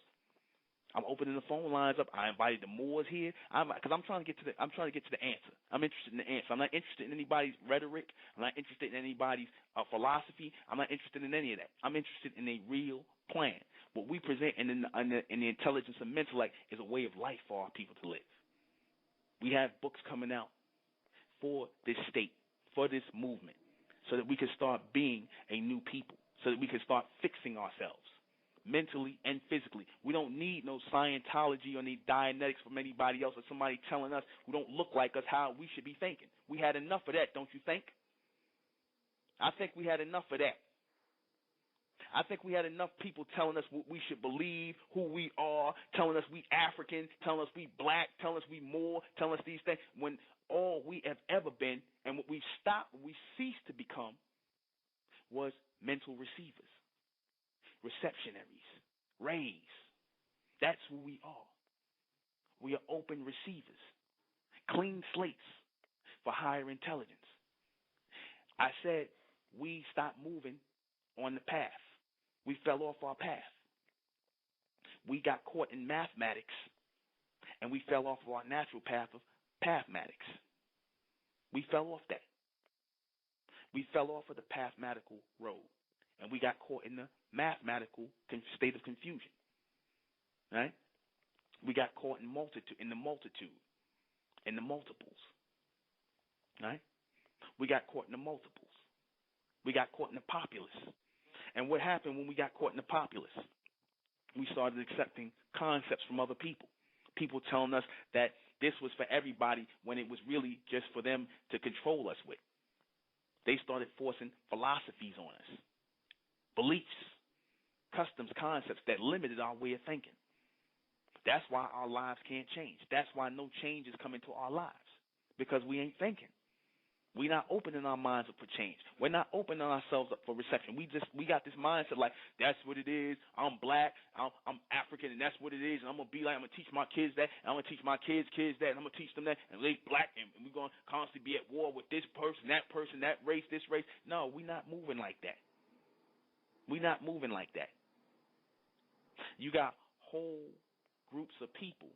I'm opening the phone lines up. I invited the Moors here because I'm trying to get to the answer. I'm interested in the answer. I'm not interested in anybody's rhetoric. I'm not interested in anybody's philosophy. I'm not interested in any of that. I'm interested in a real plan. What we present in the intelligence of intellect is a way of life for our people to live. We have books coming out for this state, for this movement, so that we can start being a new people, so that we can start fixing ourselves mentally and physically. We don't need no Scientology or any Dianetics from anybody else or somebody telling us who don't look like us how we should be thinking. We had enough of that, don't you think? I think we had enough of that. I think we had enough people telling us what we should believe, who we are, telling us we African, telling us we black, telling us we Moor, telling us these things, when all we have ever been and what we ceased to become was mental receivers, receptionaries, rays. That's who we are. We are open receivers, clean slates for higher intelligence. I said we stopped moving on the path. We fell off our path. We got caught in mathematics, and we fell off of our natural path of pathmatics. We fell off that. We fell off of the pathmatical road, and we got caught in the mathematical state of confusion. Right? We got caught in the multitude, in the multiples. Right? We got caught in the multiples. We got caught in the populace. And what happened when we got caught in the populace? We started accepting concepts from other people. People telling us that this was for everybody when it was really just for them to control us with. They started forcing philosophies on us, beliefs, customs, concepts that limited our way of thinking. That's why our lives can't change. That's why no change is coming to our lives, because we ain't thinking. We're not opening our minds up for change. We're not opening ourselves up for reception. We got this mindset like, that's what it is. I'm black. I'm African, and that's what it is. And I'm going to be like, I'm going to teach my kids that. And I'm going to teach my kids that. And I'm going to teach them that. And they black, and we're going to constantly be at war with this person, that race, this race. No, we're not moving like that. We're not moving like that. You got whole groups of people.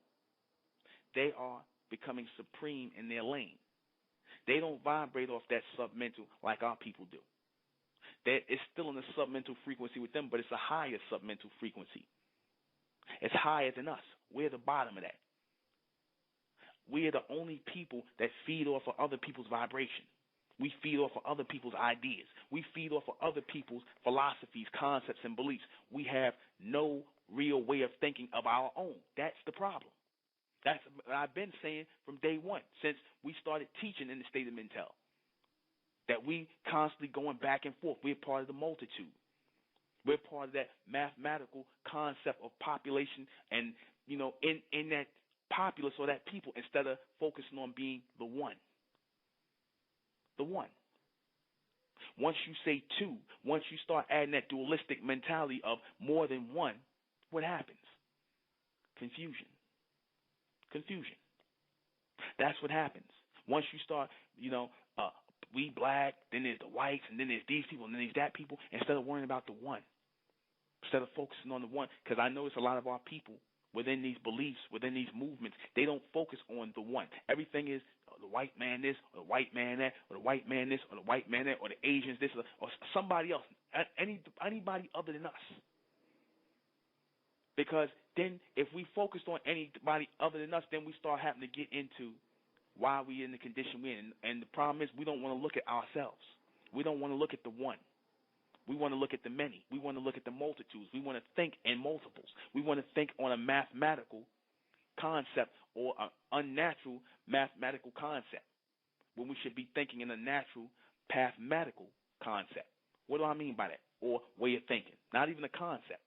They are becoming supreme in their lane. They don't vibrate off that submental like our people do. It's still in the submental frequency with them, but it's a higher submental frequency. It's higher than us. We're the bottom of that. We are the only people that feed off of other people's vibration. We feed off of other people's ideas. We feed off of other people's philosophies, concepts, and beliefs. We have no real way of thinking of our own. That's the problem. That's what I've been saying from day one, since we started teaching in the state of mental, that we constantly going back and forth. We're part of the multitude. We're part of that mathematical concept of population and, in that populace or that people, instead of focusing on being the one. The one. Once you say two, once you start adding that dualistic mentality of more than one, what happens? Confusion. That's what happens. Once you start, we black, then there's the whites, and then there's these people, and then there's that people, instead of worrying about the one. Instead of focusing on the one, because I notice a lot of our people within these beliefs, within these movements, they don't focus on the one. Everything is the white man this, or the white man that, or the white man this, or the white man that, or the Asians this, or somebody else, anybody other than us. Because then if we focused on anybody other than us, then we start having to get into why we're in the condition we're in. And the problem is we don't want to look at ourselves. We don't want to look at the one. We want to look at the many. We want to look at the multitudes. We want to think in multiples. We want to think on a mathematical concept or an unnatural mathematical concept when we should be thinking in a natural mathematical concept. What do I mean by that? Or way of thinking. Not even a concept.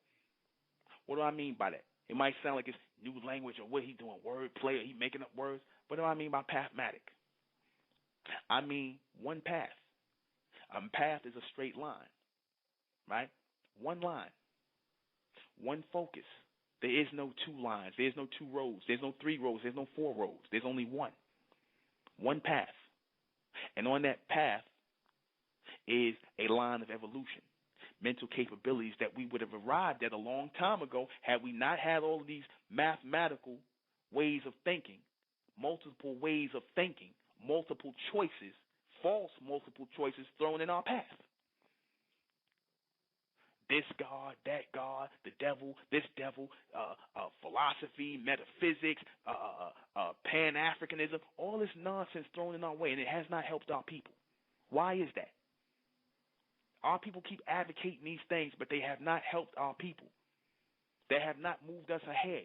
What do I mean by that? It might sound like it's new language or what he doing, word play, or he making up words. What do I mean by pathmatic? I mean one path. A path is a straight line, right? One line, one focus. There is no two lines. There's no two roads. There's no three roads. There's no four roads. There's only one path. And on that path is a line of evolution. Mental capabilities that we would have arrived at a long time ago had we not had all of these mathematical ways of thinking, multiple ways of thinking, multiple choices, false multiple choices thrown in our path. This God, that God, the devil, this devil, philosophy, metaphysics, Pan-Africanism, all this nonsense thrown in our way, and it has not helped our people. Why is that? Our people keep advocating these things, but they have not helped our people. They have not moved us ahead.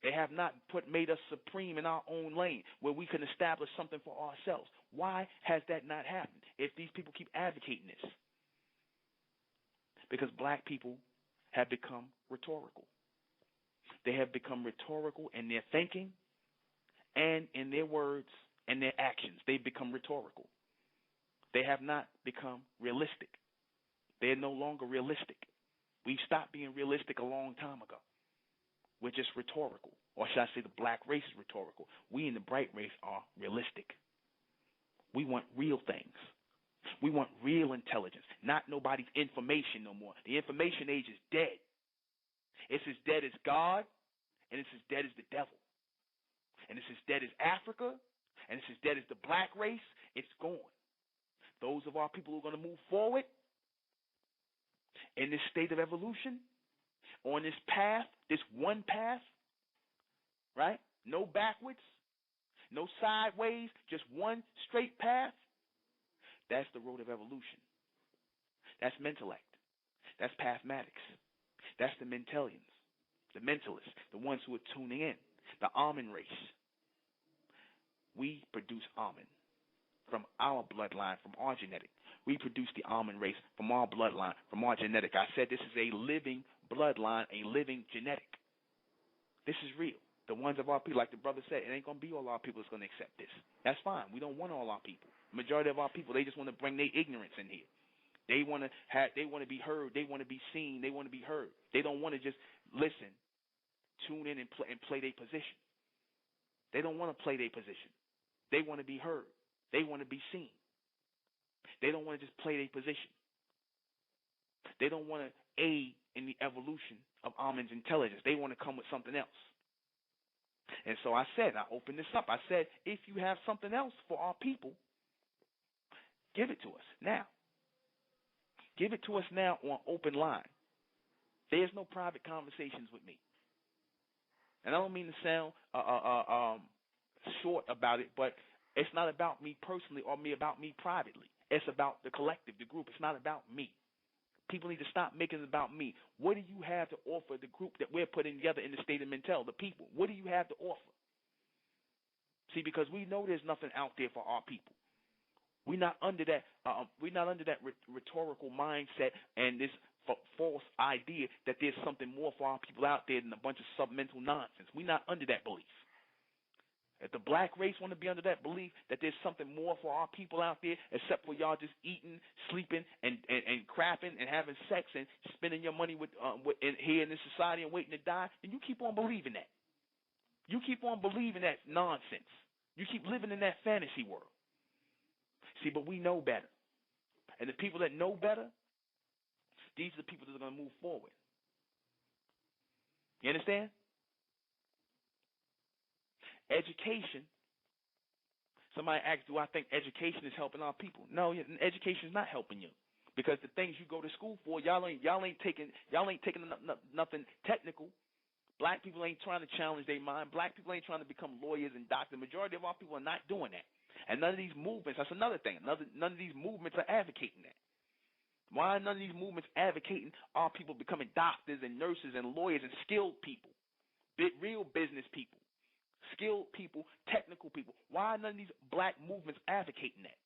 They have not made us supreme in our own lane where we can establish something for ourselves. Why has that not happened if these people keep advocating this? Because black people have become rhetorical. They have become rhetorical in their thinking and in their words and their actions. They've become rhetorical. They have not become realistic. They're no longer realistic. We've stopped being realistic a long time ago. We're just rhetorical. Or should I say the black race is rhetorical. We in the bright race are realistic. We want real things. We want real intelligence, not nobody's information no more. The information age is dead. It's as dead as God, and it's as dead as the devil. And it's as dead as Africa, and it's as dead as the black race. It's gone. Those of our people who are going to move forward in this state of evolution, on this path, this one path, right? No backwards, no sideways, just one straight path. That's the road of evolution. That's mentellect. That's pathmatics. That's the mentalians, the mentalists, the ones who are tuning in, the almond race. We produce almond from our bloodline, from our genetic. We produce the almond race from our bloodline, from our genetic. I said this is a living bloodline, a living genetic. This is real. The ones of our people, like the brother said, it ain't going to be all our people that's going to accept this. That's fine. We don't want all our people. The majority of our people, they just want to bring their ignorance in here. They want to be heard. They want to be seen. They want to be heard. They don't want to just listen, tune in and play their position. They don't want to play their position. They want to be heard. They want to be seen. They don't want to just play their position. They don't want to aid in the evolution of Amun's intelligence. They want to come with something else. And so I opened this up. I said, if you have something else for our people, give it to us now. Give it to us now on open line. There's no private conversations with me. And I don't mean to sound short about it, but It's not about me personally or about me privately. It's about the collective, the group. It's not about me. People need to stop making it about me. What do you have to offer the group that we're putting together in the state of Mentel, the people? What do you have to offer? See, because we know there's nothing out there for our people. We're not under that. We're not under that rhetorical mindset and this false idea that there's something more for our people out there than a bunch of submental nonsense. We're not under that belief. If the black race want to be under that belief that there's something more for our people out there except for y'all just eating, sleeping, and crapping and having sex and spending your money here in this society and waiting to die, then you keep on believing that. You keep on believing that nonsense. You keep living in that fantasy world. See, but we know better. And the people that know better, these are the people that are going to move forward. You understand? Education. Somebody asked, do I think education is helping our people? No, education is not helping you, because the things you go to school for, y'all ain't taking nothing technical. Black people ain't trying to challenge their mind. Black people ain't trying to become lawyers and doctors. The majority of our people are not doing that. And none of these movements, that's another thing. None of these movements are advocating that. Why are none of these movements advocating our people becoming doctors and nurses and lawyers and skilled people, real business people, skilled people, technical people? Why are none of these black movements advocating that?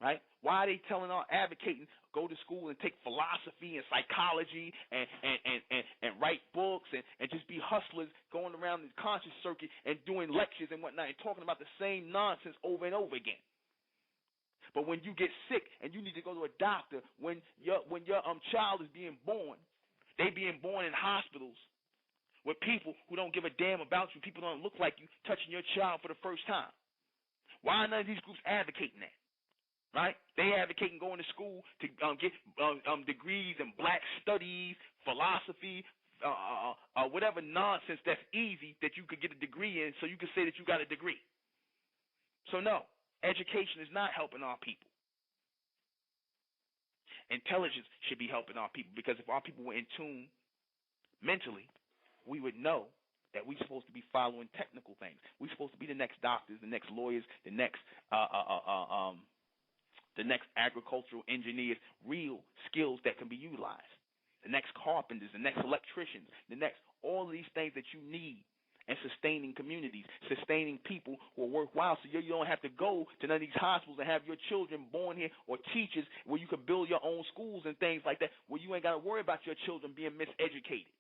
Right? Why are they advocating, go to school and take philosophy and psychology and write books and just be hustlers going around the conscious circuit and doing lectures and whatnot and talking about the same nonsense over and over again? But when you get sick and you need to go to a doctor, when your child is being born, they being born in hospitals with people who don't give a damn about you, people who don't look like you, touching your child for the first time. Why are none of these groups advocating that? Right? They advocating going to school to get degrees in black studies, philosophy, whatever nonsense that's easy that you could get a degree in so you can say that you got a degree. So no, education is not helping our people. Intelligence should be helping our people, because if our people were in tune mentally, we would know that we're supposed to be following technical things. We're supposed to be the next doctors, the next lawyers, the next agricultural engineers, real skills that can be utilized. The next carpenters, the next electricians, all of these things that you need in sustaining communities, sustaining people who are worthwhile, so you don't have to go to none of these hospitals and have your children born here, or teachers where you can build your own schools and things like that, where you ain't got to worry about your children being miseducated.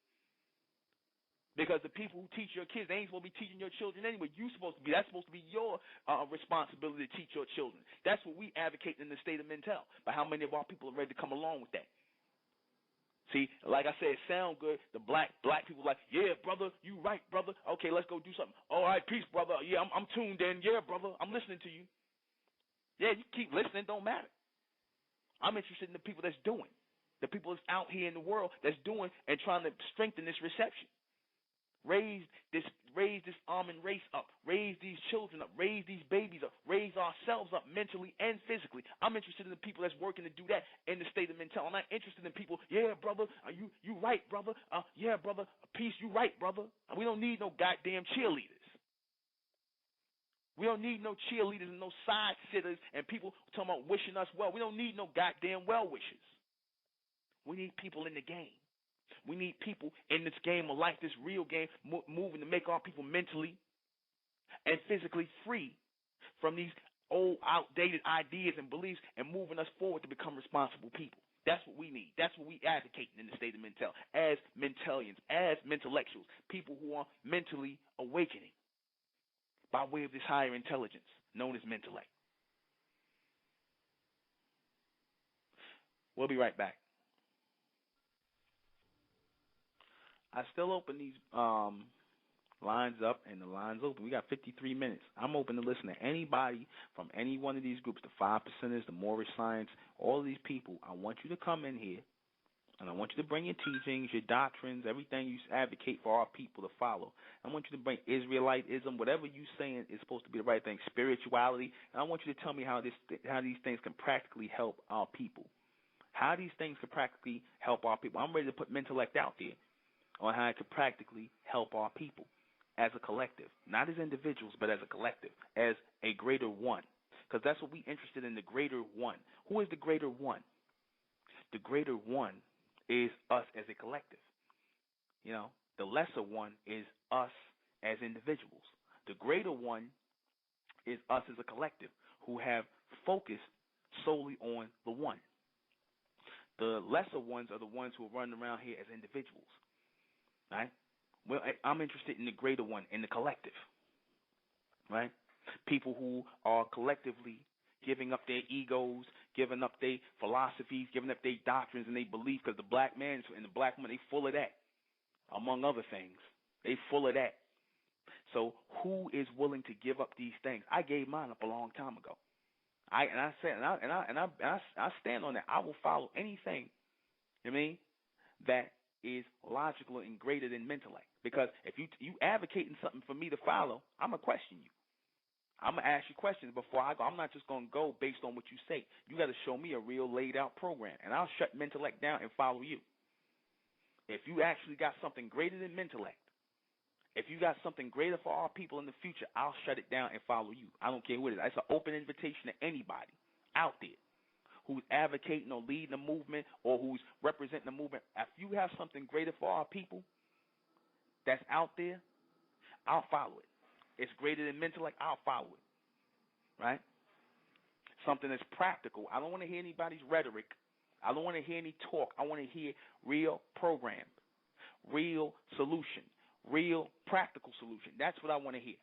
Because the people who teach your kids, they ain't supposed to be teaching your children anyway. That's supposed to be your responsibility to teach your children. That's what we advocate in the state of Mentel. But how many of our people are ready to come along with that? See, like I said, it sounds good. The black people are like, yeah, brother, you right, brother. Okay, let's go do something. All right, peace, brother. Yeah, I'm tuned in. Yeah, brother, I'm listening to you. Yeah, you keep listening, don't matter. I'm interested in the people that's doing, the people that's out here in the world that's doing and trying to strengthen this reception. Raise this almond race up. Raise these children up. Raise these babies up. Raise ourselves up mentally and physically. I'm interested in the people that's working to do that in the state of Mentel. I'm not interested in people, yeah, brother, you right, brother. Yeah, brother, peace, you right, brother. We don't need no goddamn cheerleaders. We don't need no cheerleaders and no side sitters and people talking about wishing us well. We don't need no goddamn well wishers. We need people in the game. We need people in this game of life, this real game, moving to make our people mentally and physically free from these old, outdated ideas and beliefs and moving us forward to become responsible people. That's what we need. That's what we advocate in the state of Mentel as Mentelians, as Mentellectuals, people who are mentally awakening by way of this higher intelligence known as Mentellect. We'll be right back. I still open these lines up, and the line's open. We got 53 minutes. I'm open to listen to anybody from any one of these groups, the 5%ers, the Moorish Science, all of these people. I want you to come in here, and I want you to bring your teachings, your doctrines, everything you advocate for our people to follow. I want you to bring Israelitism, whatever you're saying is supposed to be the right thing, spirituality, and I want you to tell me how these things can practically help our people. How these things can practically help our people. I'm ready to put Mentellect out there on how it could practically help our people as a collective, not as individuals, but as a collective, as a greater one. Because that's what we're interested in, the greater one. Who is the greater one? The greater one is us as a collective. You know, the lesser one is us as individuals. The greater one is us as a collective who have focused solely on the one. The lesser ones are the ones who are running around here as individuals, right? Well, I'm interested in the greater one, in the collective, right? People who are collectively giving up their egos, giving up their philosophies, giving up their doctrines and their beliefs, because the black man and the black woman, they full of that, among other things. They full of that. So who is willing to give up these things? I gave mine up a long time ago. I stand on that. I will follow anything, you know what I mean, that is logical and greater than intellect. Because if you advocating something for me to follow, I'm going to question you. I'm going to ask you questions before I go. I'm not just going to go based on what you say. You got to show me a real laid out program, and I'll shut intellect down and follow you. If you actually got something greater than intellect, if you got something greater for our people in the future, I'll shut it down and follow you. I don't care what it is. It's an open invitation to anybody out there who's advocating or leading a movement or who's representing a movement. If you have something greater for our people that's out there, I'll follow it. It's greater than intellect, I'll follow it, right? Something that's practical. I don't want to hear anybody's rhetoric. I don't want to hear any talk. I want to hear real program, real solution, real practical solution. That's what I want to hear.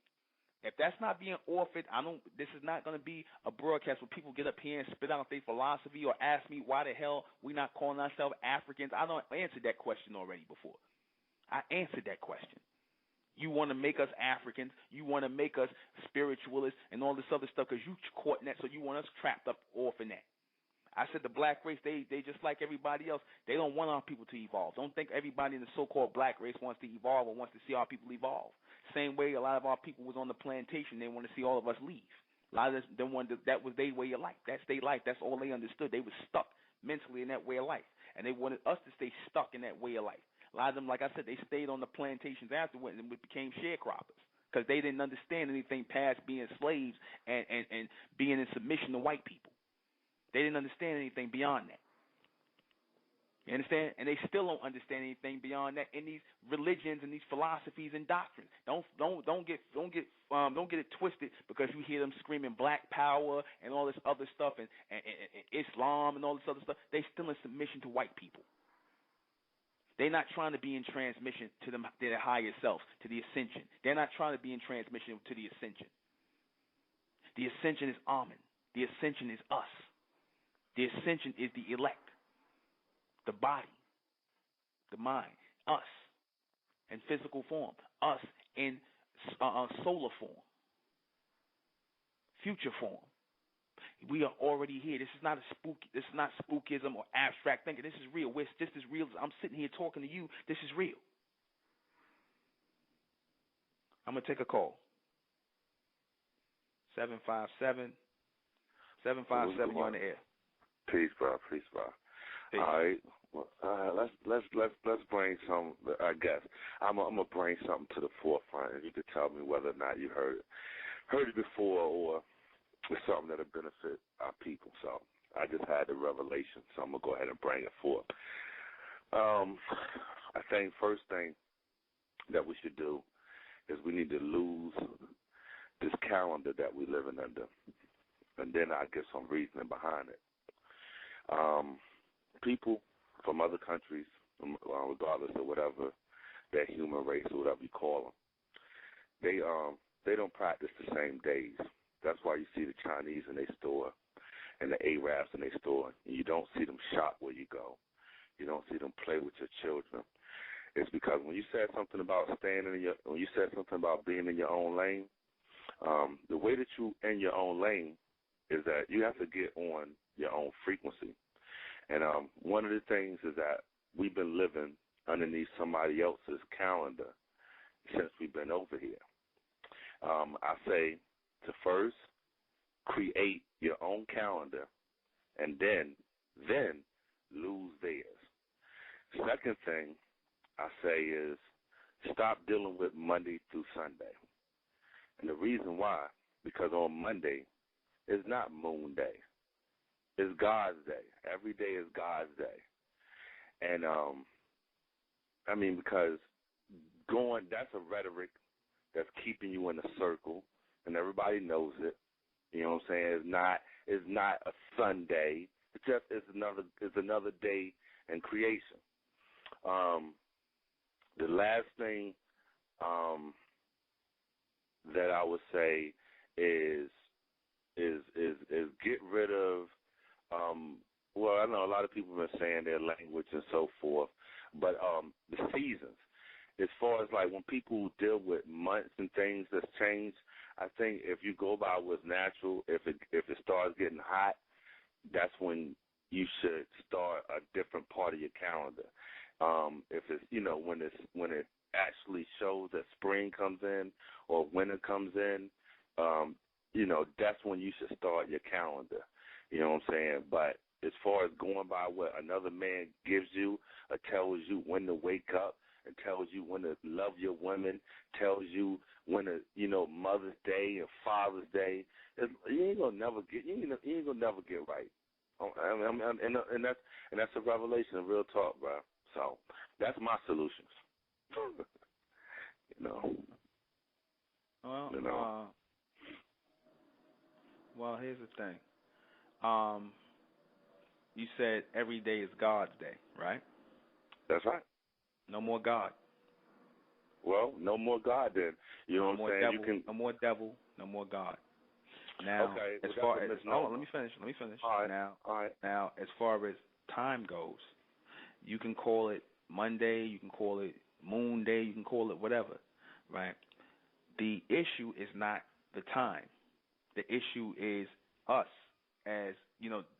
If that's not being offered, this is not going to be a broadcast where people get up here and spit out their philosophy or ask me why the hell we not calling ourselves Africans. I don't answer that question already before. I answered that question. You want to make us Africans, you want to make us spiritualists and all this other stuff because you caught in that, so you want us trapped up off in that. I said the black race, they just like everybody else. They don't want our people to evolve. Don't think everybody in the so-called black race wants to evolve or wants to see our people evolve. Same way a lot of our people was on the plantation, they want to see all of us leave. A lot of them wanted that was their way of life. That's their life. That's all they understood. They were stuck mentally in that way of life, and they wanted us to stay stuck in that way of life. A lot of them, like I said, they stayed on the plantations afterwards and became sharecroppers because they didn't understand anything past being slaves and being in submission to white people. They didn't understand anything beyond that. You understand? And they still don't understand anything beyond that in these religions and these philosophies and doctrines. Don't get it twisted because you hear them screaming black power and all this other stuff and Islam and all this other stuff. They still in submission to white people. They're not trying to be in transmission to their higher selves, to the ascension. They're not trying to be in transmission to the ascension. The ascension is Amen. The ascension is us. The ascension is the elect, the body, the mind, us in physical form, us in solar form, future form. We are already here. This is not a spook. This is not spookism or abstract thinking. This is real. This is real. I'm sitting here talking to you. This is real. I'm gonna take a call. 757. You're on the air. Peace, bro. Peace, bro. Peace. All right. Well, let's bring some. I guess I'm gonna bring something to the forefront, and you can tell me whether or not you heard it before, or it's something that'll benefit our people. So I just had the revelation, so I'm gonna go ahead and bring it forth. I think first thing that we should do is we need to lose this calendar that we're living under, and then I get some reasoning behind it. People from other countries, regardless of whatever their human race or whatever you call them, they don't practice the same days. That's why you see the Chinese in their store and the Arabs in their store, and you don't see them shop where you go. You don't see them play with your children. It's because when you said something about when you said something about being in your own lane, the way that you in your own lane is that you have to get on your own frequency. And one of the things is that we've been living underneath somebody else's calendar since we've been over here. I say to first create your own calendar and then lose theirs. Second thing I say is stop dealing with Monday through Sunday. And the reason why, because on Monday is not Moon Day. It's God's day. Every day is God's day. And, I mean, because that's a rhetoric that's keeping you in a circle, and everybody knows it. You know what I'm saying? It's not a Sunday. It's another day in creation. The last thing that I would say is get rid of. Well, I know a lot of people have been saying their language and so forth, but the seasons. As far as like when people deal with months and things that's changed, I think if you go by what's natural, if it starts getting hot, that's when you should start a different part of your calendar. If it's when it actually shows that spring comes in or winter comes in, that's when you should start your calendar. You know what I'm saying? But as far as going by what another man gives you or tells you when to wake up, and tells you when to love your women, tells you when to, Mother's Day and Father's Day, you ain't gonna never get right. And that's a revelation of real talk, bro. So that's my solutions. Well, here's the thing. You said every day is God's day, right? That's right. No more God. Well, no more God then. You know what I'm saying? No more devil, no more God. Now, okay, as far as let me finish. All right. Now, as far as time goes, you can call it Monday, you can call it Moon Day, you can call it whatever, right? The issue is not the time. The issue is us, as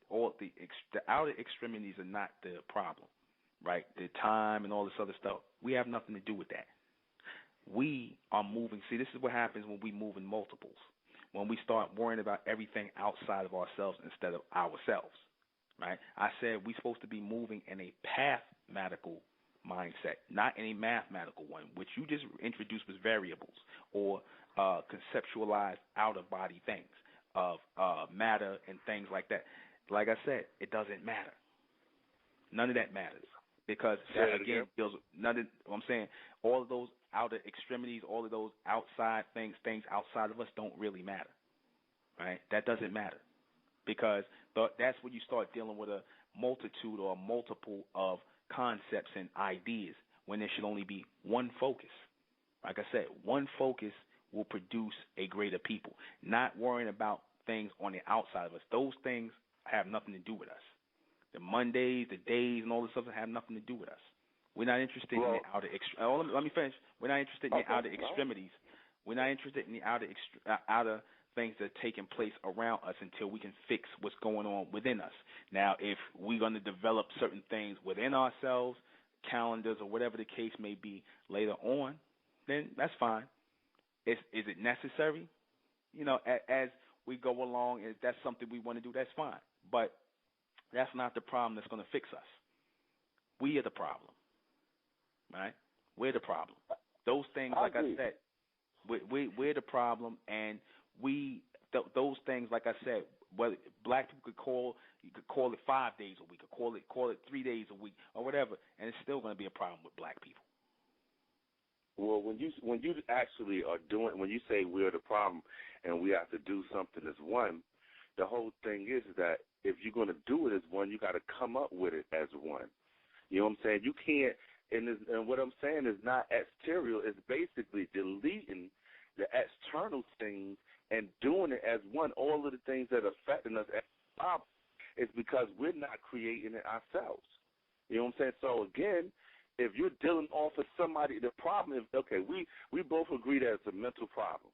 all the outer extremities are not the problem. Right, the time and all this other stuff, we have nothing to do with that. We are moving. See, this is what happens when we move in multiples. When we start worrying about everything outside of ourselves instead of ourselves. Right? I said we're supposed to be moving in a pathmatical mindset, not in a mathematical one, which you just introduced was variables or conceptualized out-of-body things of matter and things like that. Like I said, it doesn't matter. None of that matters. Because that, again, deals with none of what I'm saying, all of those outer extremities, all of those outside things outside of us don't really matter. Right? That doesn't matter. Because that's when you start dealing with a multitude or a multiple of concepts and ideas when there should only be one focus. Like I said, one focus will produce a greater people. Not worrying about things on the outside of us. Those things have nothing to do with us. The Mondays, the days, and all this stuff have nothing to do with us. We're not interested in the outer extremities. Let me finish. We're not interested in the outer extremities. We're not interested in the outer things that are taking place around us until we can fix what's going on within us. Now, if we're going to develop certain things within ourselves, calendars or whatever the case may be later on, then that's fine. Is it necessary? As we go along, if that's something we want to do, that's fine. But that's not the problem that's going to fix us. We are the problem, right? We're the problem. Those things, like I said, we're the problem, and those things, like I said, whether black people you could call it 5 days a week, or call it 3 days a week, or whatever, and it's still going to be a problem with black people. Well, when you actually are doing, when you say we're the problem and we have to do something as one, the whole thing is that if you're going to do it as one, you got to come up with it as one. You know what I'm saying? You can't, and what I'm saying is not exterior. It's basically deleting the external things and doing it as one. All of the things that are affecting us as a problem is because we're not creating it ourselves. You know what I'm saying? So, again, if you're dealing off of somebody, the problem is, okay, we both agree that it's a mental problem,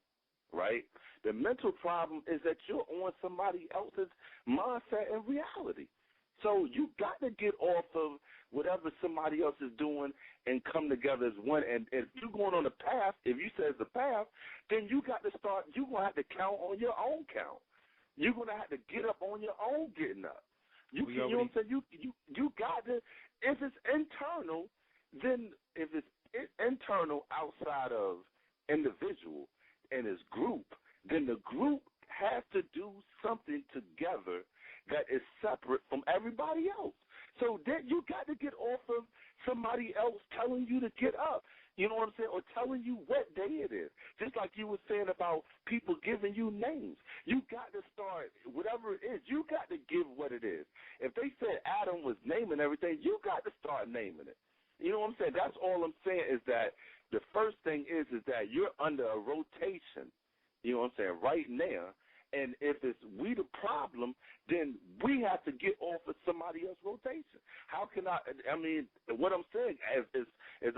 right? The mental problem is that you're on somebody else's mindset and reality. So you got to get off of whatever somebody else is doing and come together as one. And if you're going on a path, if you say it's a path, then you got to start, you're going to have to count on your own count. You're going to have to get up on your own getting up. You know what I'm saying? You got to, if it's internal, then if it's internal outside of individual and his group, then the group has to do something together that is separate from everybody else. So then you got to get off of somebody else telling you to get up. You know what I'm saying? Or telling you what day it is. Just like you were saying about people giving you names. You got to start, whatever it is, you got to give what it is. If they said Adam was naming everything, you got to start naming it. You know what I'm saying? That's all I'm saying is that the first thing is that you're under a rotation, you know what I'm saying, right now. And if it's we the problem, then we have to get off of somebody else's rotation. How can I mean, what I'm saying is 100%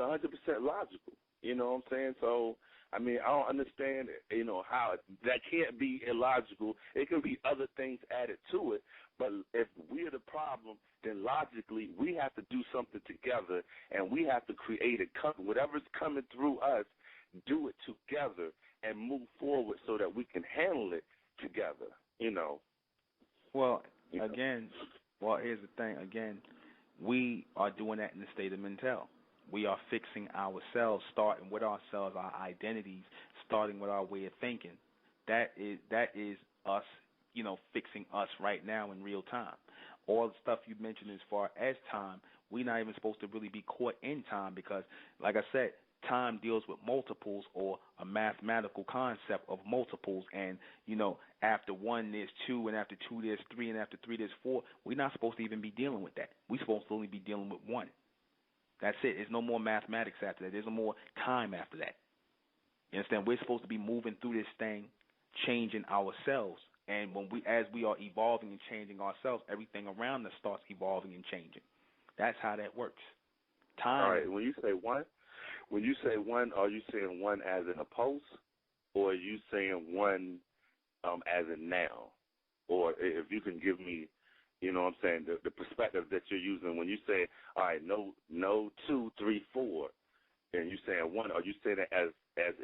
logical. You know what I'm saying? So, I mean, I don't understand, you know, how that can't be illogical. It can be other things added to it. But if we're the problem, then logically we have to do something together, and we have to create whatever's coming through us, do it together and move forward so that we can handle it together, you know. Well, again, here's the thing. Again, we are doing that in the state of mental. We are fixing ourselves, starting with ourselves, our identities, starting with our way of thinking. That is us, you know, fixing us right now in real time. All the stuff you mentioned as far as time, we're not even supposed to really be caught in time because, like I said, time deals with multiples or a mathematical concept of multiples. And, you know, after one, there's two, and after two, there's three, and after three, there's four. We're not supposed to even be dealing with that. We're supposed to only be dealing with one. That's it. There's no more mathematics after that. There's no more time after that. You understand? We're supposed to be moving through this thing, changing ourselves. And as we are evolving and changing ourselves, everything around us starts evolving and changing. That's how that works. Time. All right. When you say one, are you saying one as in a post, or are you saying one as in now? Or if you can give me, you know what I'm saying, the perspective that you're using when you say, all right, no 2, 3, 4, and you saying one, are you saying it as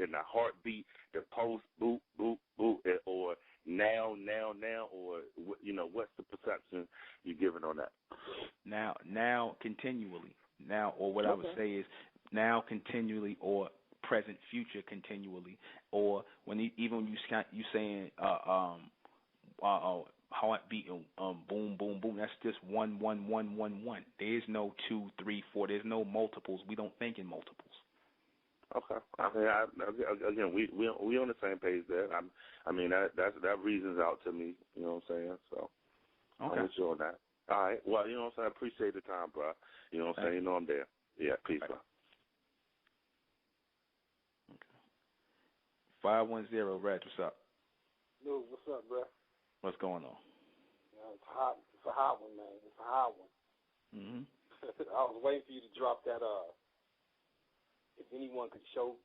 in the heartbeat, the post, boop, boop, boop, or now, or, you know, what's the perception you're giving on that? Now, continually. Now, or what I would say is now, continually, or present, future, continually, or even when you saying heartbeat, boom, boom, boom. That's just 1, 1, 1, 1, 1. There's no 2, 3, 4. There's no multiples. We don't think in multiples. Okay. I mean, again, we on the same page there. I mean, that reasons out to me. You know what I'm saying? So okay. I'm with you on that. All right. Well, you know what I'm saying. I appreciate the time, bro. You know what I'm saying. You know I'm there. Yeah. Peace, bro. 510, Reg, what's up? Yo, what's up, bro? What's going on? It's hot. It's a hot one, man. It's a hot one. Mm-hmm. I was waiting for you to drop that. If anyone could show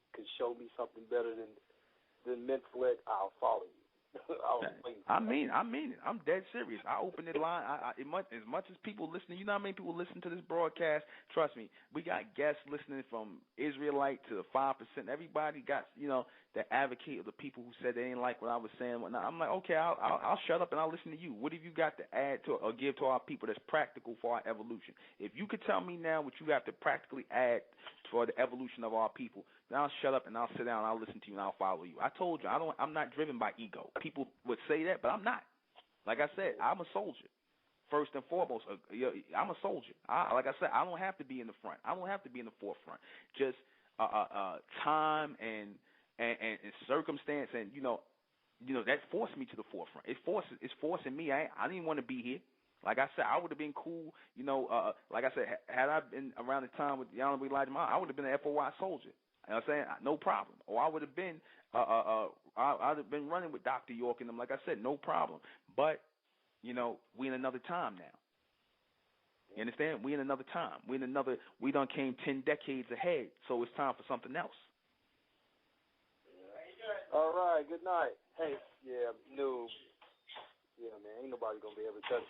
me something better than mental, I'll follow you. I mean it. I'm dead serious. I opened the line. As much as people listening, you know how many people listen to this broadcast? Trust me, we got guests listening from Israelite to 5%. Everybody got, you know, the advocate of the people who said they didn't like what I was saying. Whatnot. I'm like, okay, I'll shut up and I'll listen to you. What have you got to add to or give to our people that's practical for our evolution? If you could tell me now what you have to practically add for the evolution of our people, then I'll shut up and I'll sit down and I'll listen to you and I'll follow you. I told you, I'm not driven by ego. People would say that, but I'm not. Like I said, I'm a soldier. First and foremost, I'm a soldier. Like I said, I don't have to be in the front. I don't have to be in the forefront. Just time and circumstance, and you know that forced me to the forefront. It's forcing me. I didn't want to be here. Like I said, I would have been cool. You know, like I said, had I been around the time with the Honorable Elijah Muhammad, I would have been an FOI soldier. You know what I'm saying? No problem. Or I would have been, I'd have been running with Dr. York and them. Like I said, no problem. But you know, we in another time now. You understand? We in another time. We done came 10 decades ahead. So it's time for something else. All right, good night. Hey, yeah, no. Yeah, man, ain't nobody gonna be able to touch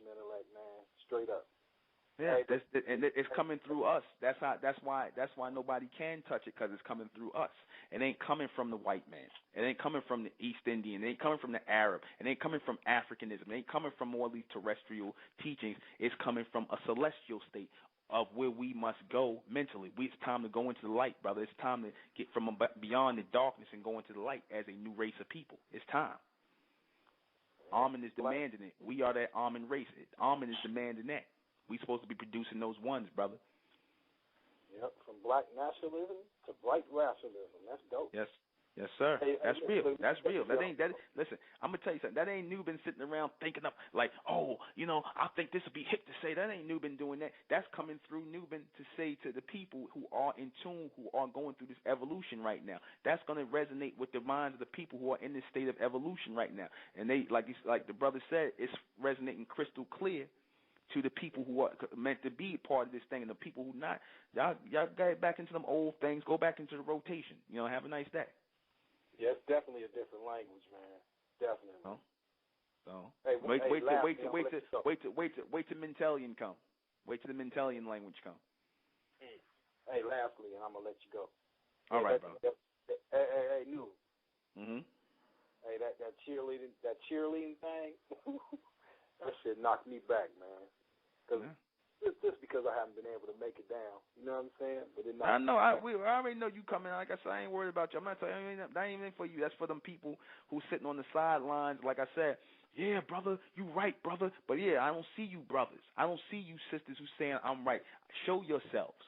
Menelec, man. Straight up. Yeah, and it's coming through us. That's why nobody can touch it, because it's coming through us. It ain't coming from the white man. It ain't coming from the East Indian. It ain't coming from the Arab. It ain't coming from Africanism. It ain't coming from all these terrestrial teachings. It's coming from a celestial state. of where we must go mentally. It's time to go into the light, brother. It's time to get from beyond the darkness and go into the light as a new race of people. It's time. Amen is demanding it. We are that Amen race. Amen is demanding that. We supposed to be producing those ones, brother. Yep, from black nationalism to white rationalism. That's dope. Yes. Yes, sir. Hey, that's real. That's real. Listen, I'm gonna tell you something. That ain't New been sitting around thinking up like, oh, I think this would be hip to say. That ain't New been doing that. That's coming through New been to say to the people who are in tune, who are going through this evolution right now. That's gonna resonate with the minds of the people who are in this state of evolution right now. And they, like the brother said, it's resonating crystal clear to the people who are meant to be part of this thing, and the people who not. Y'all get back into them old things. Go back into the rotation. Have a nice day. Yeah, it's definitely a different language, man. Definitely. Hey, wait till Mentalian come. Wait till the Mentalian language come. Hey, lastly, and I'm gonna let you go. All right, bro. Hey, New. Mhm. Hey, that cheerleading thing. That shit knocked me back, man. Cause just because I haven't been able to make it down, you know what I'm saying? But it I know. I already know you coming. Like I said, I ain't worried about you. I'm not telling you. That ain't even for you. That's for them people who sitting on the sidelines. Like I said, yeah, brother, you right, brother. But yeah, I don't see you brothers. I don't see you sisters who saying I'm right. Show yourselves.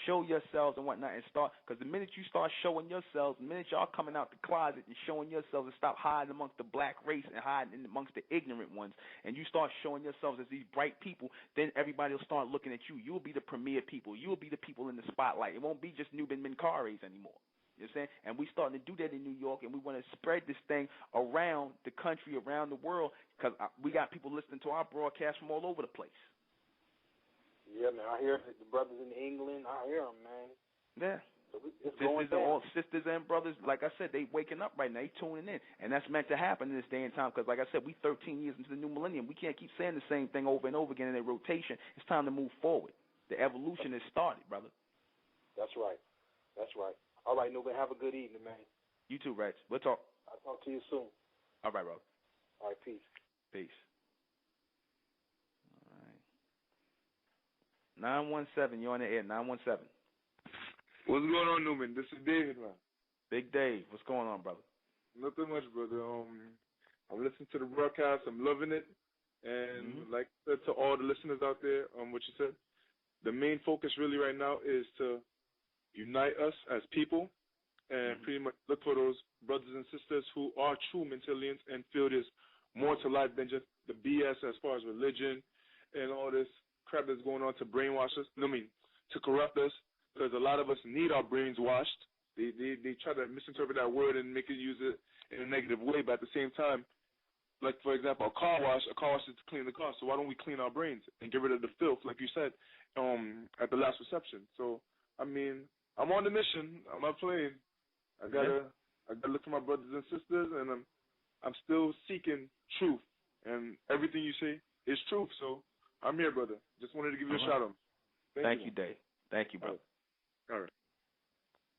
Show yourselves and whatnot, and start. Because the minute you start showing yourselves, the minute y'all coming out the closet and showing yourselves, and stop hiding amongst the black race and hiding amongst the ignorant ones, and you start showing yourselves as these bright people, then everybody will start looking at you. You'll be the premier people. You'll be the people in the spotlight. It won't be just Nuben Menkares anymore. You know what I'm saying? And we starting to do that in New York, and we want to spread this thing around the country, around the world, because we got people listening to our broadcast from all over the place. Yeah, man, I hear the brothers in England. I hear them, man. Yeah. So it's going down. All sisters and brothers, like I said, they waking up right now. They tuning in. And that's meant to happen in this day and time because, like I said, we 13 years into the new millennium. We can't keep saying the same thing over and over again in a rotation. It's time to move forward. The evolution has started, brother. That's right. That's right. All right, Nuben, have a good evening, man. You too, Rex. We'll talk. I'll talk to you soon. All right, brother. All right, peace. Peace. 917, you're on the air, 917. What's going on, Newman? This is David, man. Big Dave, what's going on, brother? Nothing much, brother. I'm listening to the broadcast. I'm loving it. And like I said to all the listeners out there, what you said, the main focus really right now is to unite us as people and pretty much look for those brothers and sisters who are true Mentalians and feel there's more to life than just the BS as far as religion and all this crap that's going on to brainwash us. To corrupt us, because a lot of us need our brains washed. They try to misinterpret that word and make it use it in a negative way, but at the same time, like for example, a car wash is to clean the car. So why don't we clean our brains and get rid of the filth, like you said, at the last reception? So I'm on the mission. I'm not playing. I gotta look for my brothers and sisters, and I'm still seeking truth, and everything you say is truth. So I'm here, brother. Just wanted to give you a shout out. Thank you, Dave. Thank you, brother. All right.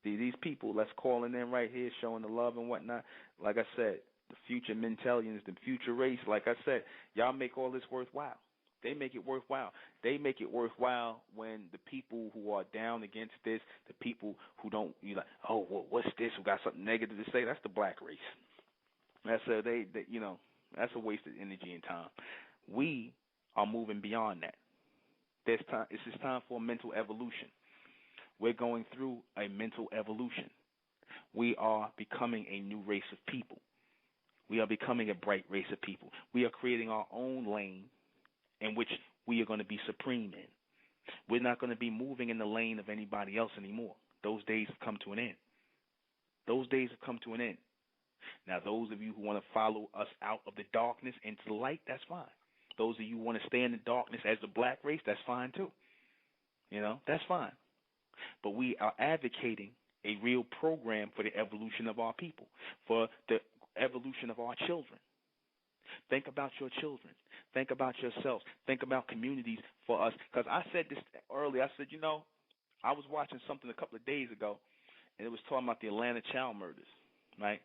These people that's calling in right here, showing the love and whatnot, like I said, the future Mentalians, the future race, like I said, y'all make all this worthwhile. They make it worthwhile. They make it worthwhile when the people who are down against this, the people who don't, like, oh, well, what's this? Who got something negative to say? That's the black race. That's that's a waste of energy and time. We are moving beyond that. This is time for a mental evolution. We're going through a mental evolution. We are becoming a new race of people. We are becoming a bright race of people. We are creating our own lane in which we are going to be supreme in. We're not going to be moving in the lane of anybody else anymore. Those days have come to an end. Those days have come to an end. Now, those of you who want to follow us out of the darkness into the light, that's fine. Those of you who want to stay in the darkness as the black race, that's fine too. That's fine. But we are advocating a real program for the evolution of our people, for the evolution of our children. Think about your children. Think about yourselves. Think about communities for us. Because I said this earlier. I said, I was watching something a couple of days ago, and it was talking about the Atlanta child murders, right?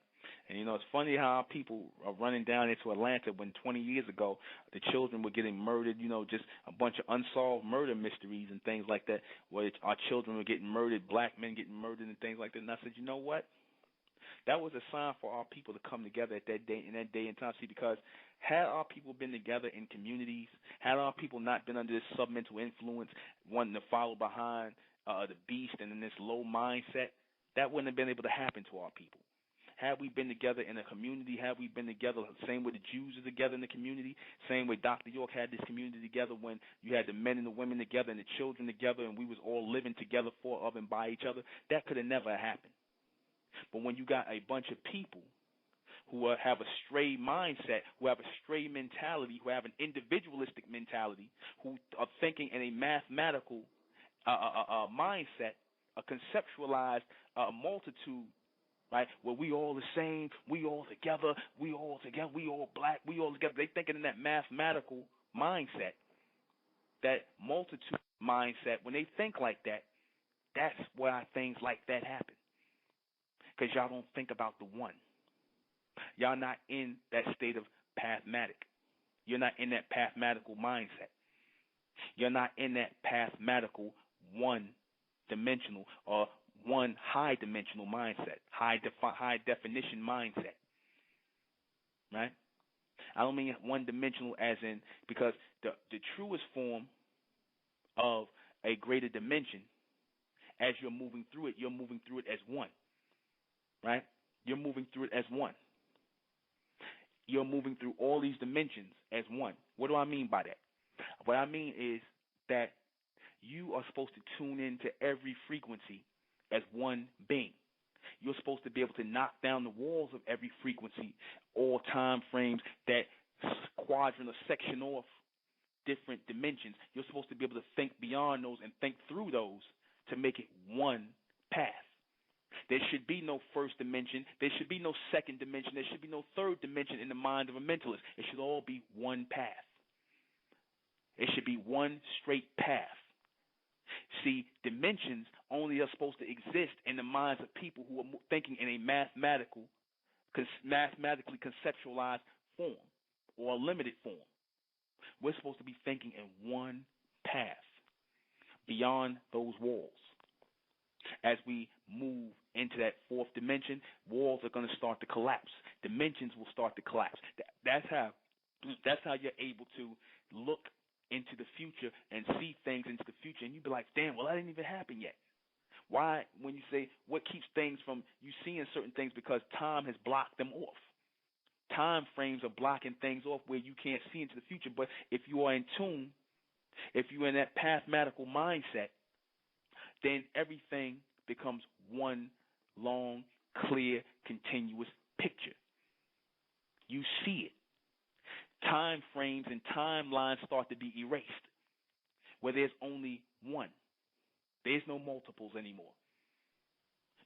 And, it's funny how our people are running down into Atlanta when 20 years ago the children were getting murdered, just a bunch of unsolved murder mysteries and things like that, where our children were getting murdered, black men getting murdered and things like that. And I said, you know what? That was a sign for our people to come together at that day, in that day and time. See, because had our people been together in communities, had our people not been under this submental influence, wanting to follow behind the beast and in this low mindset, that wouldn't have been able to happen to our people. Had we been together in a community, had we been together, same way the Jews are together in the community, same way Dr. York had this community together when you had the men and the women together and the children together and we was all living together for, of, and by each other, that could have never happened. But when you got a bunch of people who have a stray mindset, who have a stray mentality, who have an individualistic mentality, who are thinking in a mathematical mindset, a conceptualized multitude, right, where we all the same, we all together, we all black, we all together. They thinking in that mathematical mindset, that multitude mindset. When they think like that, that's why things like that happen. Because y'all don't think about the one. Y'all not in that state of pathmatic. You're not in that pathmatical mindset. You're not in that pathmatical one-dimensional or one high-dimensional mindset, high-definition mindset, right? I don't mean one-dimensional as in, because the truest form of a greater dimension, as you're moving through it as one, right? You're moving through it as one. You're moving through all these dimensions as one. What do I mean by that? What I mean is that you are supposed to tune into every frequency as one being. You're supposed to be able to knock down the walls of every frequency, all time frames, that quadrant or section off different dimensions. You're supposed to be able to think beyond those and think through those to make it one path. There should be no first dimension. There should be no second dimension. There should be no third dimension in the mind of a mentalist. It should all be one path. It should be one straight path. See, dimensions only are supposed to exist in the minds of people who are thinking in a mathematically conceptualized form or a limited form. We're supposed to be thinking in one path beyond those walls. As we move into that fourth dimension, walls are going to start to collapse. Dimensions will start to collapse. That's how you're able to look into the future and see things into the future, and you'd be like, damn, well, that didn't even happen yet. Why? When you say what keeps things from you seeing certain things, because time has blocked them off. Time frames are blocking things off where you can't see into the future. But if you are in tune, if you're in that pathmatical mindset, then everything becomes one long, clear, continuous picture. You see it. Time frames and timelines start to be erased, where there's only one. There's no multiples anymore.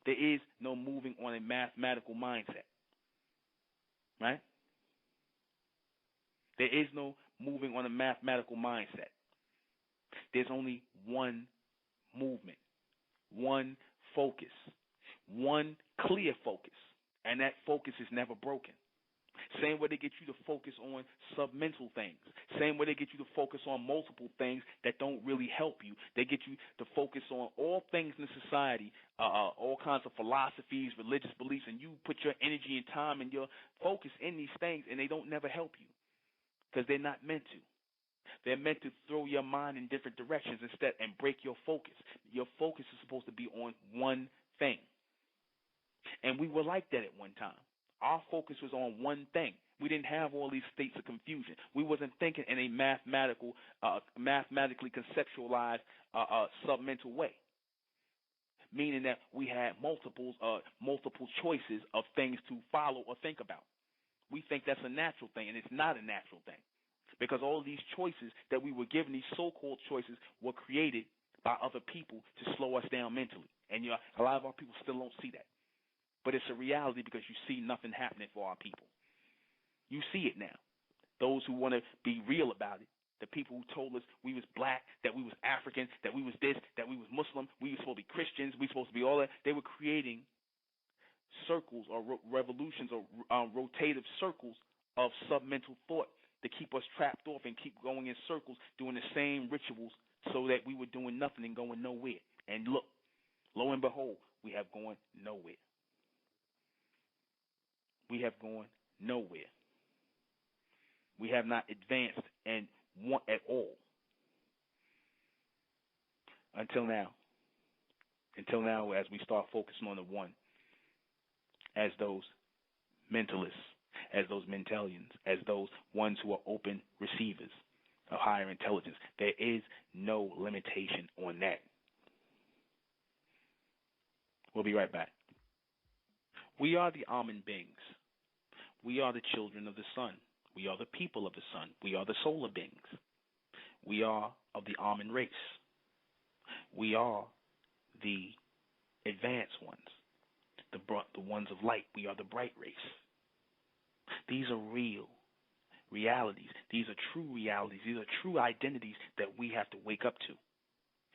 There is no moving on a mathematical mindset, right? There is no moving on a mathematical mindset. There's only one movement, one focus, one clear focus, and that focus is never broken. Same way they get you to focus on submental things. Same way they get you to focus on multiple things that don't really help you. They get you to focus on all things in society, all kinds of philosophies, religious beliefs, and you put your energy and time and your focus in these things, and they don't never help you because they're not meant to. They're meant to throw your mind in different directions instead and break your focus. Your focus is supposed to be on one thing. And we were like that at one time. Our focus was on one thing. We didn't have all these states of confusion. We wasn't thinking in a mathematically conceptualized submental way, meaning that we had multiple choices of things to follow or think about. We think that's a natural thing, and it's not a natural thing, because all of these choices that we were given, these so-called choices, were created by other people to slow us down mentally. And a lot of our people still don't see that. But it's a reality because you see nothing happening for our people. You see it now. Those who want to be real about it, the people who told us we was black, that we was African, that we was this, that we was Muslim, we were supposed to be Christians, we were supposed to be all that, they were creating circles or revolutions or rotative circles of submental thought to keep us trapped off and keep going in circles doing the same rituals so that we were doing nothing and going nowhere. And look, lo and behold, we have gone nowhere. We have gone nowhere. We have not advanced and want at all until now. Until now, as we start focusing on the one, as those mentalists, as those mentalians, as those ones who are open receivers of higher intelligence. There is no limitation on that. We'll be right back. We are the Amen beings. We are the children of the sun. We are the people of the sun. We are the solar beings. We are of the Amen race. We are the advanced ones, the ones of light. We are the bright race. These are real realities. These are true realities. These are true identities that we have to wake up to.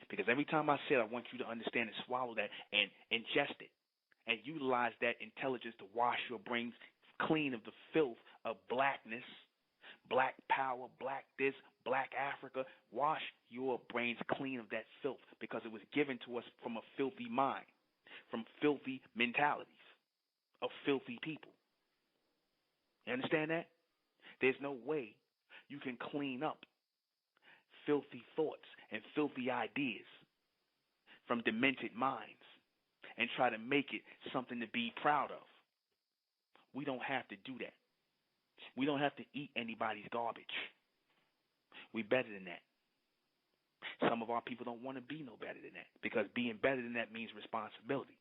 Because every time I said I want you to understand and swallow that and ingest it and utilize that intelligence to wash your brains clean of the filth of blackness, black power, black this, black Africa. Wash your brains clean of that filth because it was given to us from a filthy mind, from filthy mentalities of filthy people. You understand that? There's no way you can clean up filthy thoughts and filthy ideas from demented minds and try to make it something to be proud of. We don't have to do that. We don't have to eat anybody's garbage. We're better than that. Some of our people don't want to be no better than that because being better than that means responsibility.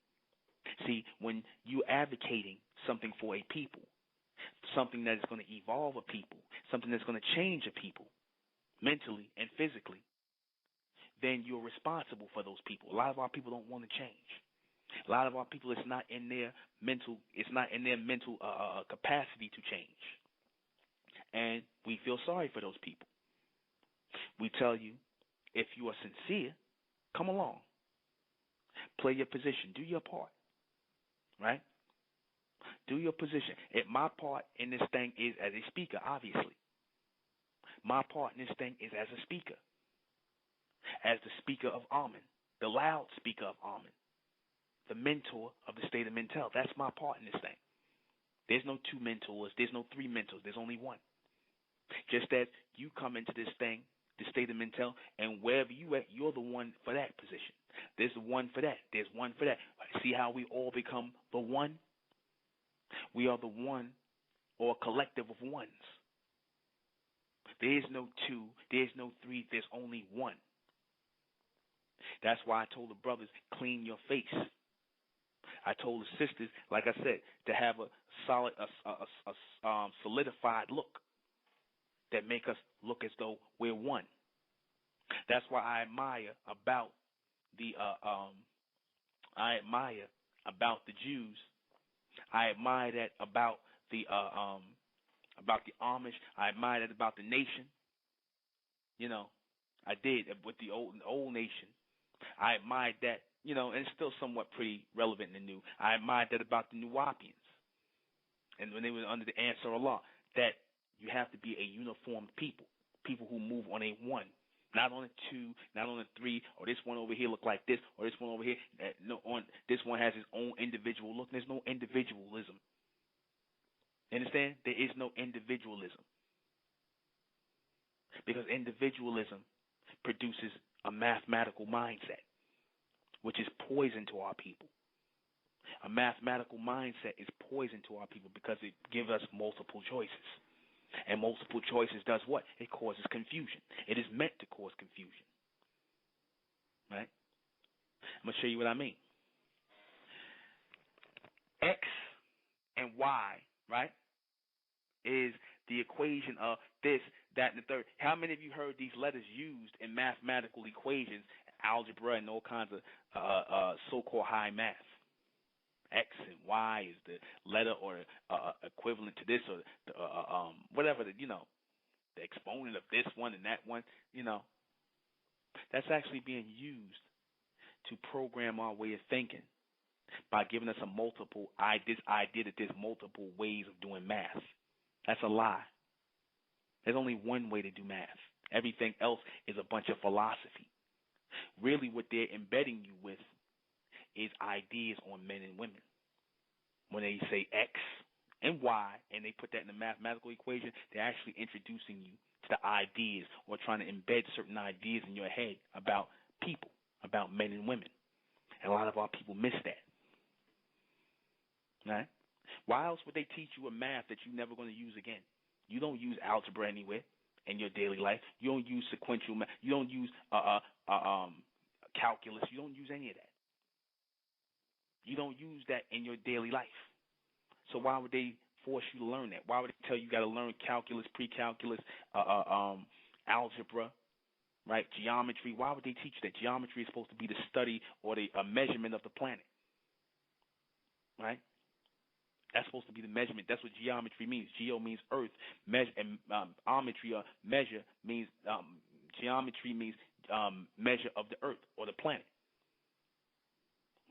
See, when you're advocating something for a people, something that is going to evolve a people, something that's going to change a people mentally and physically, then you're responsible for those people. A lot of our people don't want to change. A lot of our people, it's not in their mental capacity to change. And we feel sorry for those people. We tell you, if you are sincere, come along. Play your position. Do your part. Right? Do your position. My part in this thing is as a speaker, obviously. My part in this thing is as a speaker. As the speaker of Amen, the loud speaker of Amen, the mentor of the state of Mental. That's my part in this thing. There's no two mentors. There's no three mentors. There's only one. Just as you come into this thing, the state of Mental, and wherever you at, you're the one for that position. There's one for that. There's one for that. See how we all become the one? We are the one or a collective of ones. There is no two. There's no three. There's only one. That's why I told the brothers, clean your face. I told the sisters, like I said, to have a solid, solidified look that make us look as though we're one. That's why I admire about the Jews. I admire that about the Amish. I admire that about the nation. You know, I did with the old nation. I admired that, and it's still somewhat pretty relevant in the new. I admired that about the Nuwapians. And when they were under the Ansar Allah, that you have to be a uniformed people who move on a one, not on a two, not on a three, or this one over here look like this, or this one over here, this one has his own individual look. There's no individualism. You understand? There is no individualism. Because individualism produces a mathematical mindset, which is poison to our people. A mathematical mindset is poison to our people because it gives us multiple choices. And multiple choices does what? It causes confusion. It is meant to cause confusion. Right? I'm going to show you what I mean. X and Y, right, is the equation of this, that, and the third. How many of you heard these letters used in mathematical equations, algebra, and all kinds of so-called high math? X and Y is the letter or equivalent to this or whatever, the exponent of this one and that one, That's actually being used to program our way of thinking by giving us this idea that there's multiple ways of doing math. That's a lie. There's only one way to do math. Everything else is a bunch of philosophy. Really, what they're embedding you with is ideas on men and women. When they say X and Y and they put that in the mathematical equation, they're actually introducing you to the ideas or trying to embed certain ideas in your head about people, about men and women. And a lot of our people miss that. Right? Why else would they teach you a math that you're never going to use again? You don't use algebra anywhere in your daily life. You don't use sequential math. You don't use calculus. You don't use any of that. You don't use that in your daily life. So why would they force you to learn that? Why would they tell you got to learn calculus, pre-calculus, algebra, right? Geometry. Why would they teach you that? Geometry is supposed to be the study or the measurement of the planet, right? That's supposed to be the measurement. That's what geometry means. Geo means earth, measure, and ometry or measure means geometry means measure of the earth or the planet.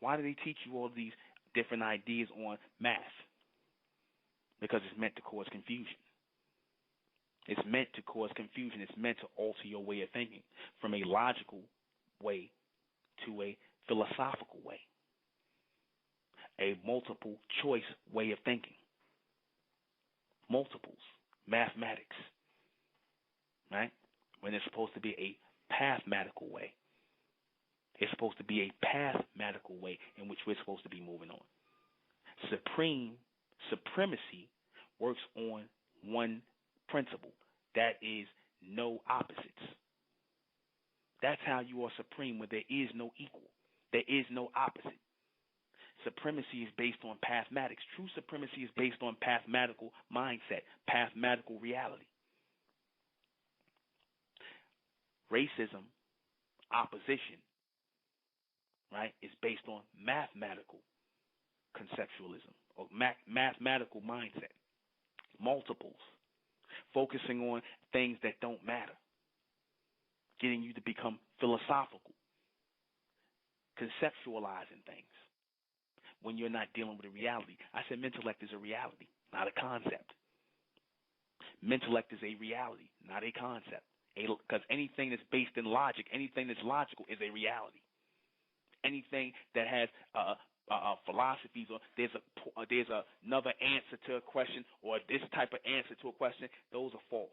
Why do they teach you all these different ideas on math? Because it's meant to cause confusion. It's meant to cause confusion. It's meant to alter your way of thinking from a logical way to a philosophical way, a multiple choice way of thinking. Multiples, mathematics, right? When it's supposed to be a pathmatical way. It's supposed to be a pathmatical way in which we're supposed to be moving on. Supremacy works on one principle. That is no opposites. That's how you are supreme, where there is no equal. There is no opposite. Supremacy is based on pathmatics. True supremacy is based on pathmatical mindset, pathmatical reality. Racism, opposition, right, is based on mathematical conceptualism or mathematical mindset. Multiples, focusing on things that don't matter, getting you to become philosophical, conceptualizing things when you're not dealing with a reality. I said intellect is a reality, not a concept. Intellect is a reality, not a concept. Because anything that's based in logic, anything that's logical is a reality. Anything that has philosophies or there's another answer to a question or this type of answer to a question, those are false.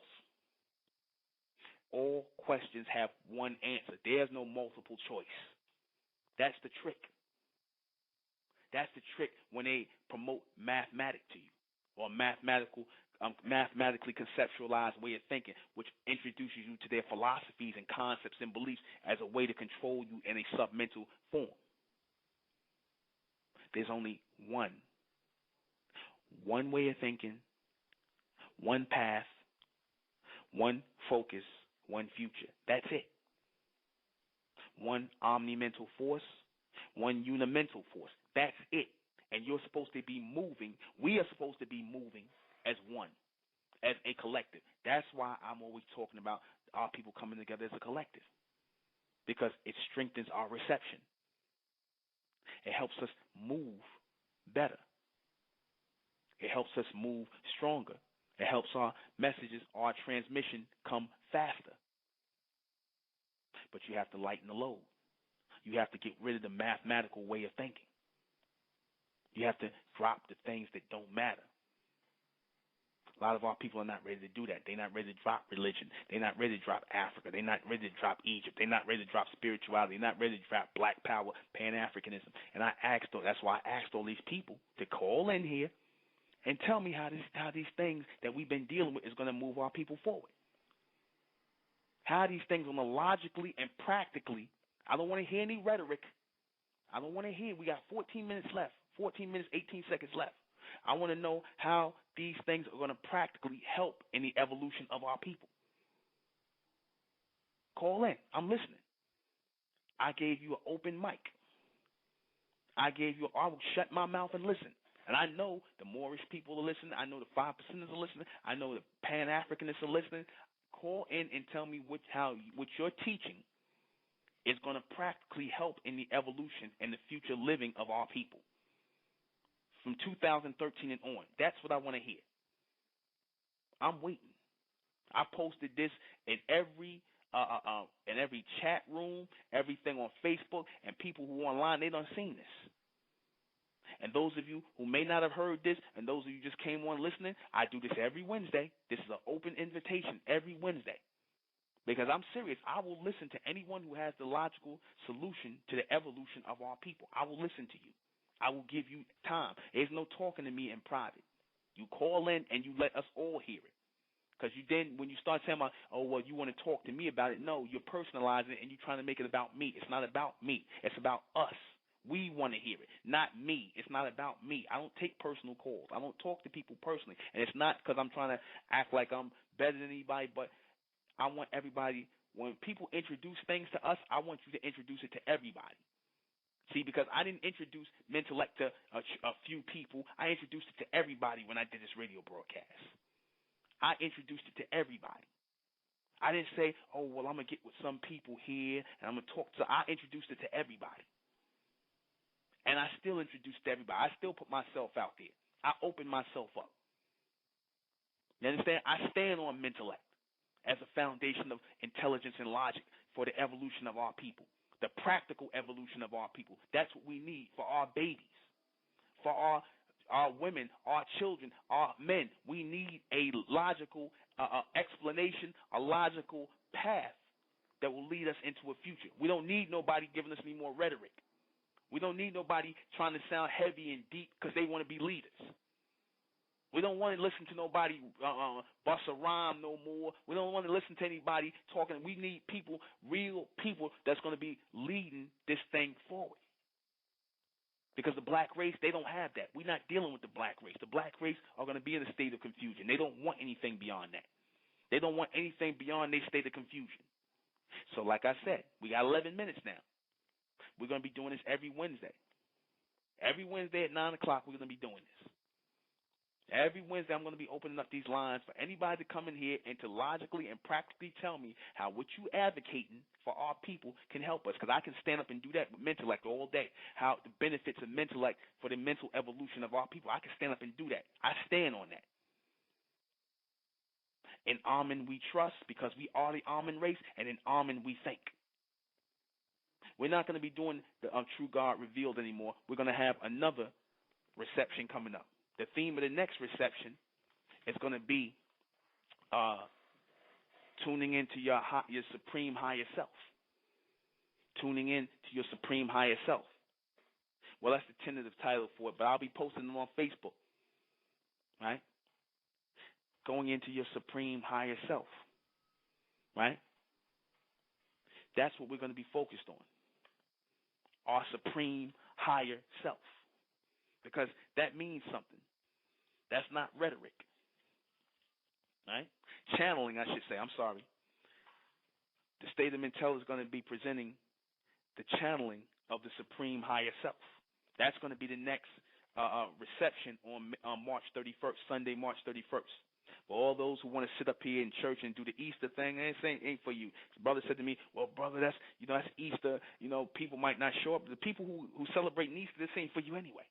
All questions have one answer. There's no multiple choice. That's the trick. That's the trick when they promote mathematics to you or mathematically conceptualized way of thinking, which introduces you to their philosophies and concepts and beliefs as a way to control you in a submental form. There's only one way of thinking, one path, one focus, one future. That's it. One omnimental force, one unimental force. That's it. And you're supposed to be moving. We are supposed to be moving as one, as a collective. That's why I'm always talking about our people coming together as a collective, because it strengthens our reception. It helps us move better. It helps us move stronger. It helps our messages, our transmission come faster. But you have to lighten the load. You have to get rid of the mathematical way of thinking. You have to drop the things that don't matter. A lot of our people are not ready to do that. They're not ready to drop religion. They're not ready to drop Africa. They're not ready to drop Egypt. They're not ready to drop spirituality. They're not ready to drop black power, Pan-Africanism. And that's why I asked all these people to call in here and tell me how these things that we've been dealing with is going to move our people forward. How these things are going to logically and practically. I don't want to hear any rhetoric. I don't want to hear. We got 14 minutes left. 14 minutes, 18 seconds left. I want to know how these things are going to practically help in the evolution of our people. Call in. I'm listening. I gave you an open mic. I will shut my mouth and listen. And I know the Moorish people are listening. I know the 5%ers are listening. I know the Pan-Africanists are listening. Call in and tell me what you're teaching is going to practically help in the evolution and the future living of our people. from 2013 and on. That's what I want to hear. I'm waiting. I posted this in every chat room, everything on Facebook, and people who are online, they done seen this. And those of you who may not have heard this, and those of you who just came on listening, I do this every Wednesday. This is an open invitation every Wednesday. Because I'm serious. I will listen to anyone who has the logical solution to the evolution of our people. I will listen to you. I will give you time. There's no talking to me in private. You call in and you let us all hear it. Because you then, when you start saying, oh, well, you want to talk to me about it, no, you're personalizing it and you're trying to make it about me. It's not about me. It's about us. We want to hear it, not me. It's not about me. I don't take personal calls. I don't talk to people personally. And it's not because I'm trying to act like I'm better than anybody, but I want everybody, when people introduce things to us, I want you to introduce it to everybody. See, because I didn't introduce Mentellect to a few people. I introduced it to everybody when I did this radio broadcast. I introduced it to everybody. I didn't say, oh, well, I'm going to get with some people here and I'm going to talk to. I introduced it to everybody. And I still introduce it to everybody. I still put myself out there. I open myself up. You understand? I stand on Mentellect as a foundation of intelligence and logic for the evolution of our people, the practical evolution of our people. That's what we need for our babies, for our women, our children, our men. We need a logical explanation, a logical path that will lead us into a future. We don't need nobody giving us any more rhetoric. We don't need nobody trying to sound heavy and deep because they want to be leaders. We don't want to listen to nobody bust a rhyme no more. We don't want to listen to anybody talking. We need people, real people, that's going to be leading this thing forward. Because the black race, they don't have that. We're not dealing with the black race. The black race are going to be in a state of confusion. They don't want anything beyond that. They don't want anything beyond their state of confusion. So like I said, we got 11 minutes now. We're going to be doing this every Wednesday. Every Wednesday at 9 o'clock, we're going to be doing this. Every Wednesday, I'm going to be opening up these lines for anybody to come in here and to logically and practically tell me how what you advocating for our people can help us. Because I can stand up and do that with Mentellect all day. How the benefits of Mentellect for the mental evolution of our people. I can stand up and do that. I stand on that. In Amen we trust because we are the Amen race, and in Amen we think. We're not going to be doing the True God Revealed anymore. We're going to have another reception coming up. The theme of the next reception is going to be tuning into your supreme higher self. Tuning in to your supreme higher self. Well, that's the tentative title for it, but I'll be posting them on Facebook. Right? Going into your supreme higher self. Right? That's what we're going to be focused on. Our supreme higher self. Because that means something. That's not rhetoric. Right? Channeling, I should say. I'm sorry. The State of Mentel is going to be presenting the channeling of the supreme higher self. That's going to be the next reception on March 31st, Sunday, March 31st. For all those who want to sit up here in church and do the Easter thing, it ain't for you. His brother said to me, well, brother, that's Easter. People might not show up. The people who celebrate Easter, this ain't for you anyway.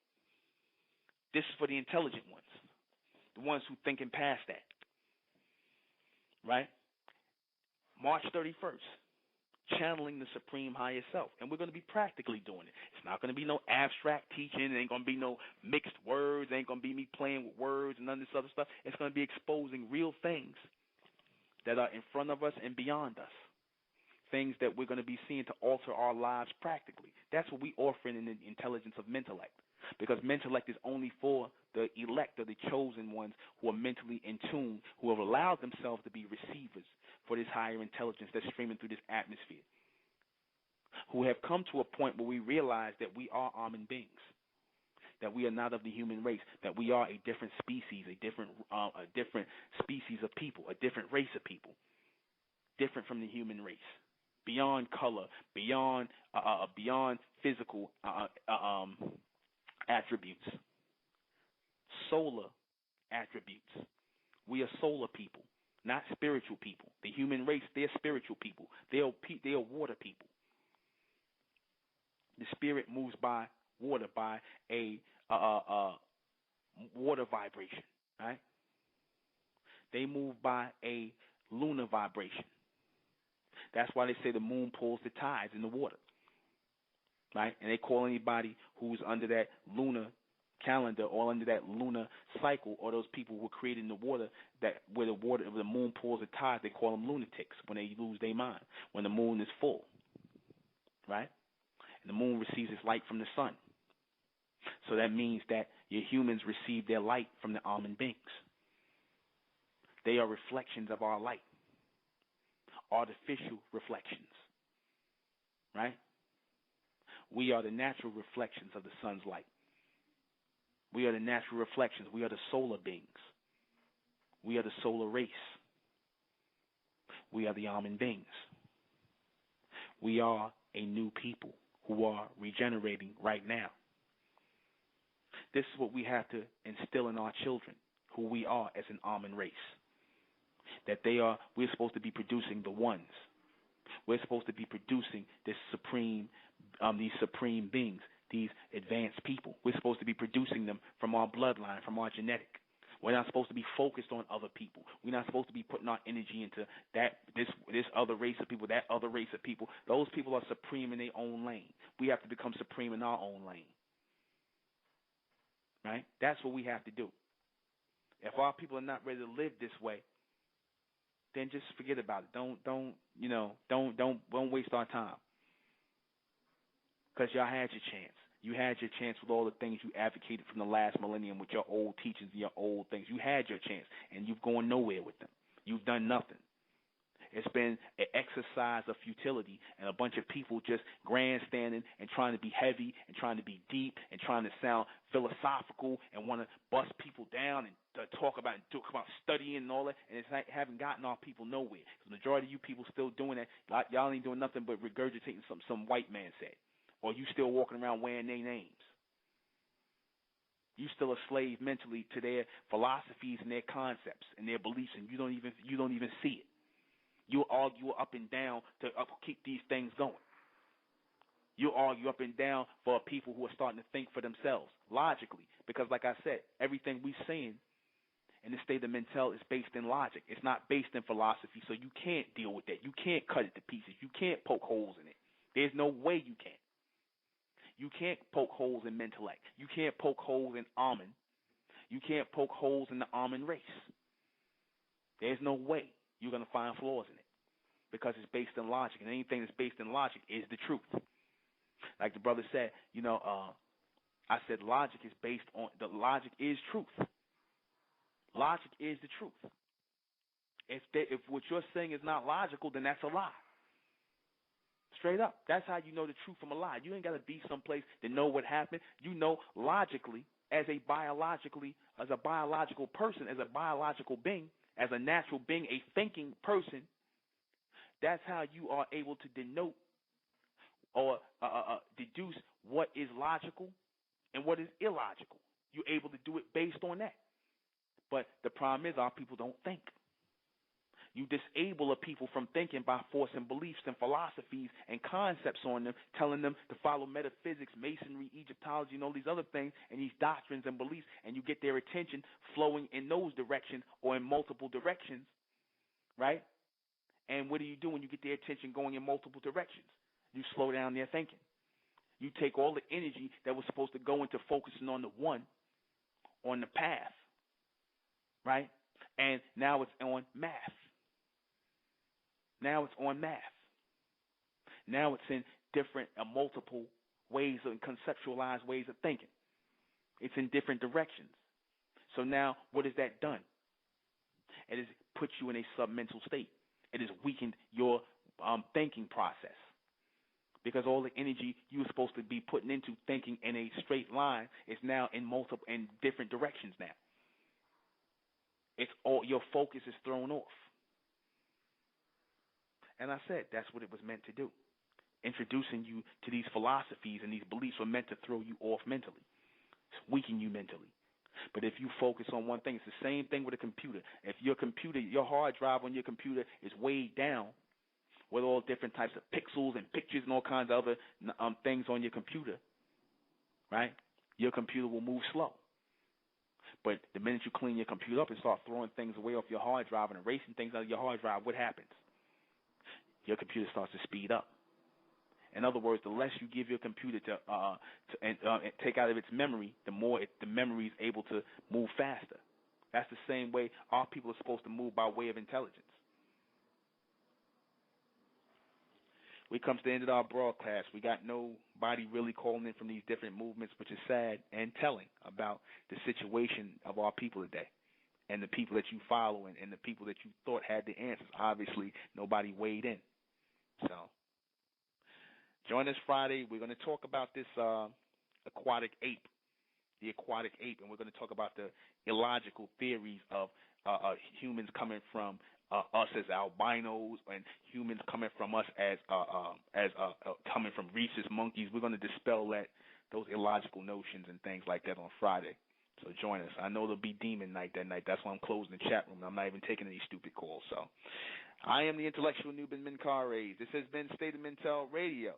This is for the intelligent ones, the ones who thinking past that. Right? March 31st, channeling the supreme higher self. And we're going to be practically doing it. It's not going to be no abstract teaching. It ain't going to be no mixed words. It ain't going to be me playing with words and none of this other stuff. It's going to be exposing real things that are in front of us and beyond us. Things that we're going to be seeing to alter our lives practically. That's what we offer in the intelligence of Mentellect. Because Mentellect is only for the elect or the chosen ones who are mentally in tune, who have allowed themselves to be receivers for this higher intelligence that's streaming through this atmosphere, who have come to a point where we realize that we are Amen beings, that we are not of the human race, that we are a different species, a different species of people, a different race of people, different from the human race, beyond color, beyond physical attributes, solar attributes. We are solar people, not spiritual people. The human race, they're spiritual people. They are water people. The spirit moves by water, by a water vibration, right? They move by a lunar vibration. That's why they say the moon pulls the tides in the water, right? And they call anybody who's under that lunar calendar or under that lunar cycle, or those people who are creating the water, that where the moon pulls the tides, they call them lunatics when they lose their mind, when the moon is full, right? And the moon receives its light from the sun. So that means that your humans receive their light from the almond beings. They are reflections of our light, artificial reflections, right? We are the natural reflections of the sun's light. We are the natural reflections. We are the solar beings. We are the solar race. We are the almond beings. We are a new people who are regenerating right now. This is what we have to instill in our children, who we are as an almond race. That we're supposed to be producing the ones. We're supposed to be producing these supreme beings, these advanced people. We're supposed to be producing them from our bloodline, from our genetic. We're not supposed to be focused on other people. We're not supposed to be putting our energy into this other race of people, that other race of people. Those people are supreme in their own lane. We have to become supreme in our own lane. Right? That's what we have to do. If our people are not ready to live this way, then just forget about it. Don't waste our time. Because y'all had your chance. You had your chance with all the things you advocated from the last millennium with your old teachings and your old things. You had your chance, and you've gone nowhere with them. You've done nothing. It's been an exercise of futility and a bunch of people just grandstanding and trying to be heavy and trying to be deep and trying to sound philosophical and want to bust people down and talk about studying and all that, and it's like haven't gotten our people nowhere. The majority of you people still doing that. Y'all ain't doing nothing but regurgitating some white man said. Or you still walking around wearing their names. You still a slave mentally to their philosophies and their concepts and their beliefs, and you don't even see it. You argue up and down to keep these things going. You argue up and down for people who are starting to think for themselves logically, because like I said, everything we're saying in the state of mental is based in logic. It's not based in philosophy, so you can't deal with that. You can't cut it to pieces. You can't poke holes in it. There's no way you can. You can't poke holes in Mentellect. You can't poke holes in almond. You can't poke holes in the almond race. There's no way you're going to find flaws in it because it's based in logic, and anything that's based in logic is the truth. Like the brother said, I said logic is based on – the logic is truth. Logic is the truth. If what you're saying is not logical, then that's a lie. Straight up. That's how you know the truth from a lie. You ain't got to be someplace to know what happened. You know logically, as a biological person, as a biological being, as a natural being, a thinking person, that's how you are able to denote or deduce what is logical and what is illogical. You're able to do it based on that. But the problem is our people don't think. You disable a people from thinking by forcing beliefs and philosophies and concepts on them, telling them to follow metaphysics, masonry, Egyptology, and all these other things, and these doctrines and beliefs, and you get their attention flowing in those directions or in multiple directions, right? And what do you do when you get their attention going in multiple directions? You slow down their thinking. You take all the energy that was supposed to go into focusing on the one, on the path, right? And now it's on math. Now it's on math. Now it's in different multiple ways and conceptualized ways of thinking. It's in different directions. So now what has that done? It has put you in a submental state. It has weakened your thinking process. Because all the energy you were supposed to be putting into thinking in a straight line is now in different directions now. It's all your focus is thrown off. And I said that's what it was meant to do. Introducing you to these philosophies and these beliefs were meant to throw you off mentally, weaken you mentally. But if you focus on one thing, it's the same thing with a computer. If your hard drive on your computer is weighed down with all different types of pixels and pictures and all kinds of other things on your computer, right? Your computer will move slow. But the minute you clean your computer up and start throwing things away off your hard drive and erasing things out of your hard drive, what happens? Your computer starts to speed up. In other words, the less you give your computer to take out of its memory, the more the memory is able to move faster. That's the same way our people are supposed to move by way of intelligence. We come to the end of our broadcast. We got nobody really calling in from these different movements, which is sad and telling about the situation of our people today and the people that you follow and the people that you thought had the answers. Obviously, nobody weighed in. So join us Friday. We're going to talk about this aquatic ape, and we're going to talk about the illogical theories of humans coming from us as albinos and humans coming from us as coming from rhesus monkeys. We're going to dispel those illogical notions and things like that on Friday. So join us. I know there'll be demon night that night. That's why I'm closing the chat room. I'm not even taking any stupid calls. So I am the intellectual Nuben Menkarayzz. This has been State of Mental Radio.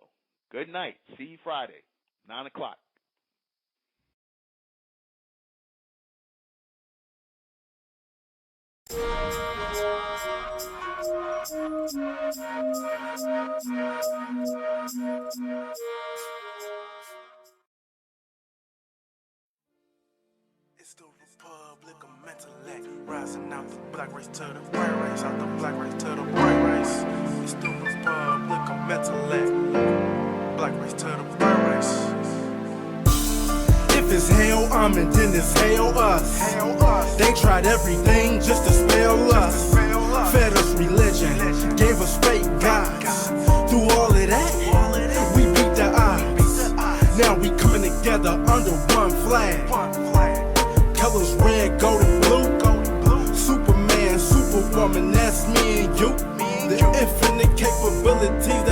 Good night. See you Friday, 9 o'clock. It's the Republic of Mentellect, rising out the black race to the white race, out the black race to the white race. It's the Republic of Mentellect, black race to the white race. If it's hell, I'm and then it's hell us. They tried everything just to spell us. Fed us religion, gave us fake gods. Through all of that, we beat the odds. Now we coming together under one flag. Colors red, gold and blue. Superman, Superwoman, that's me and you. The infinite capabilities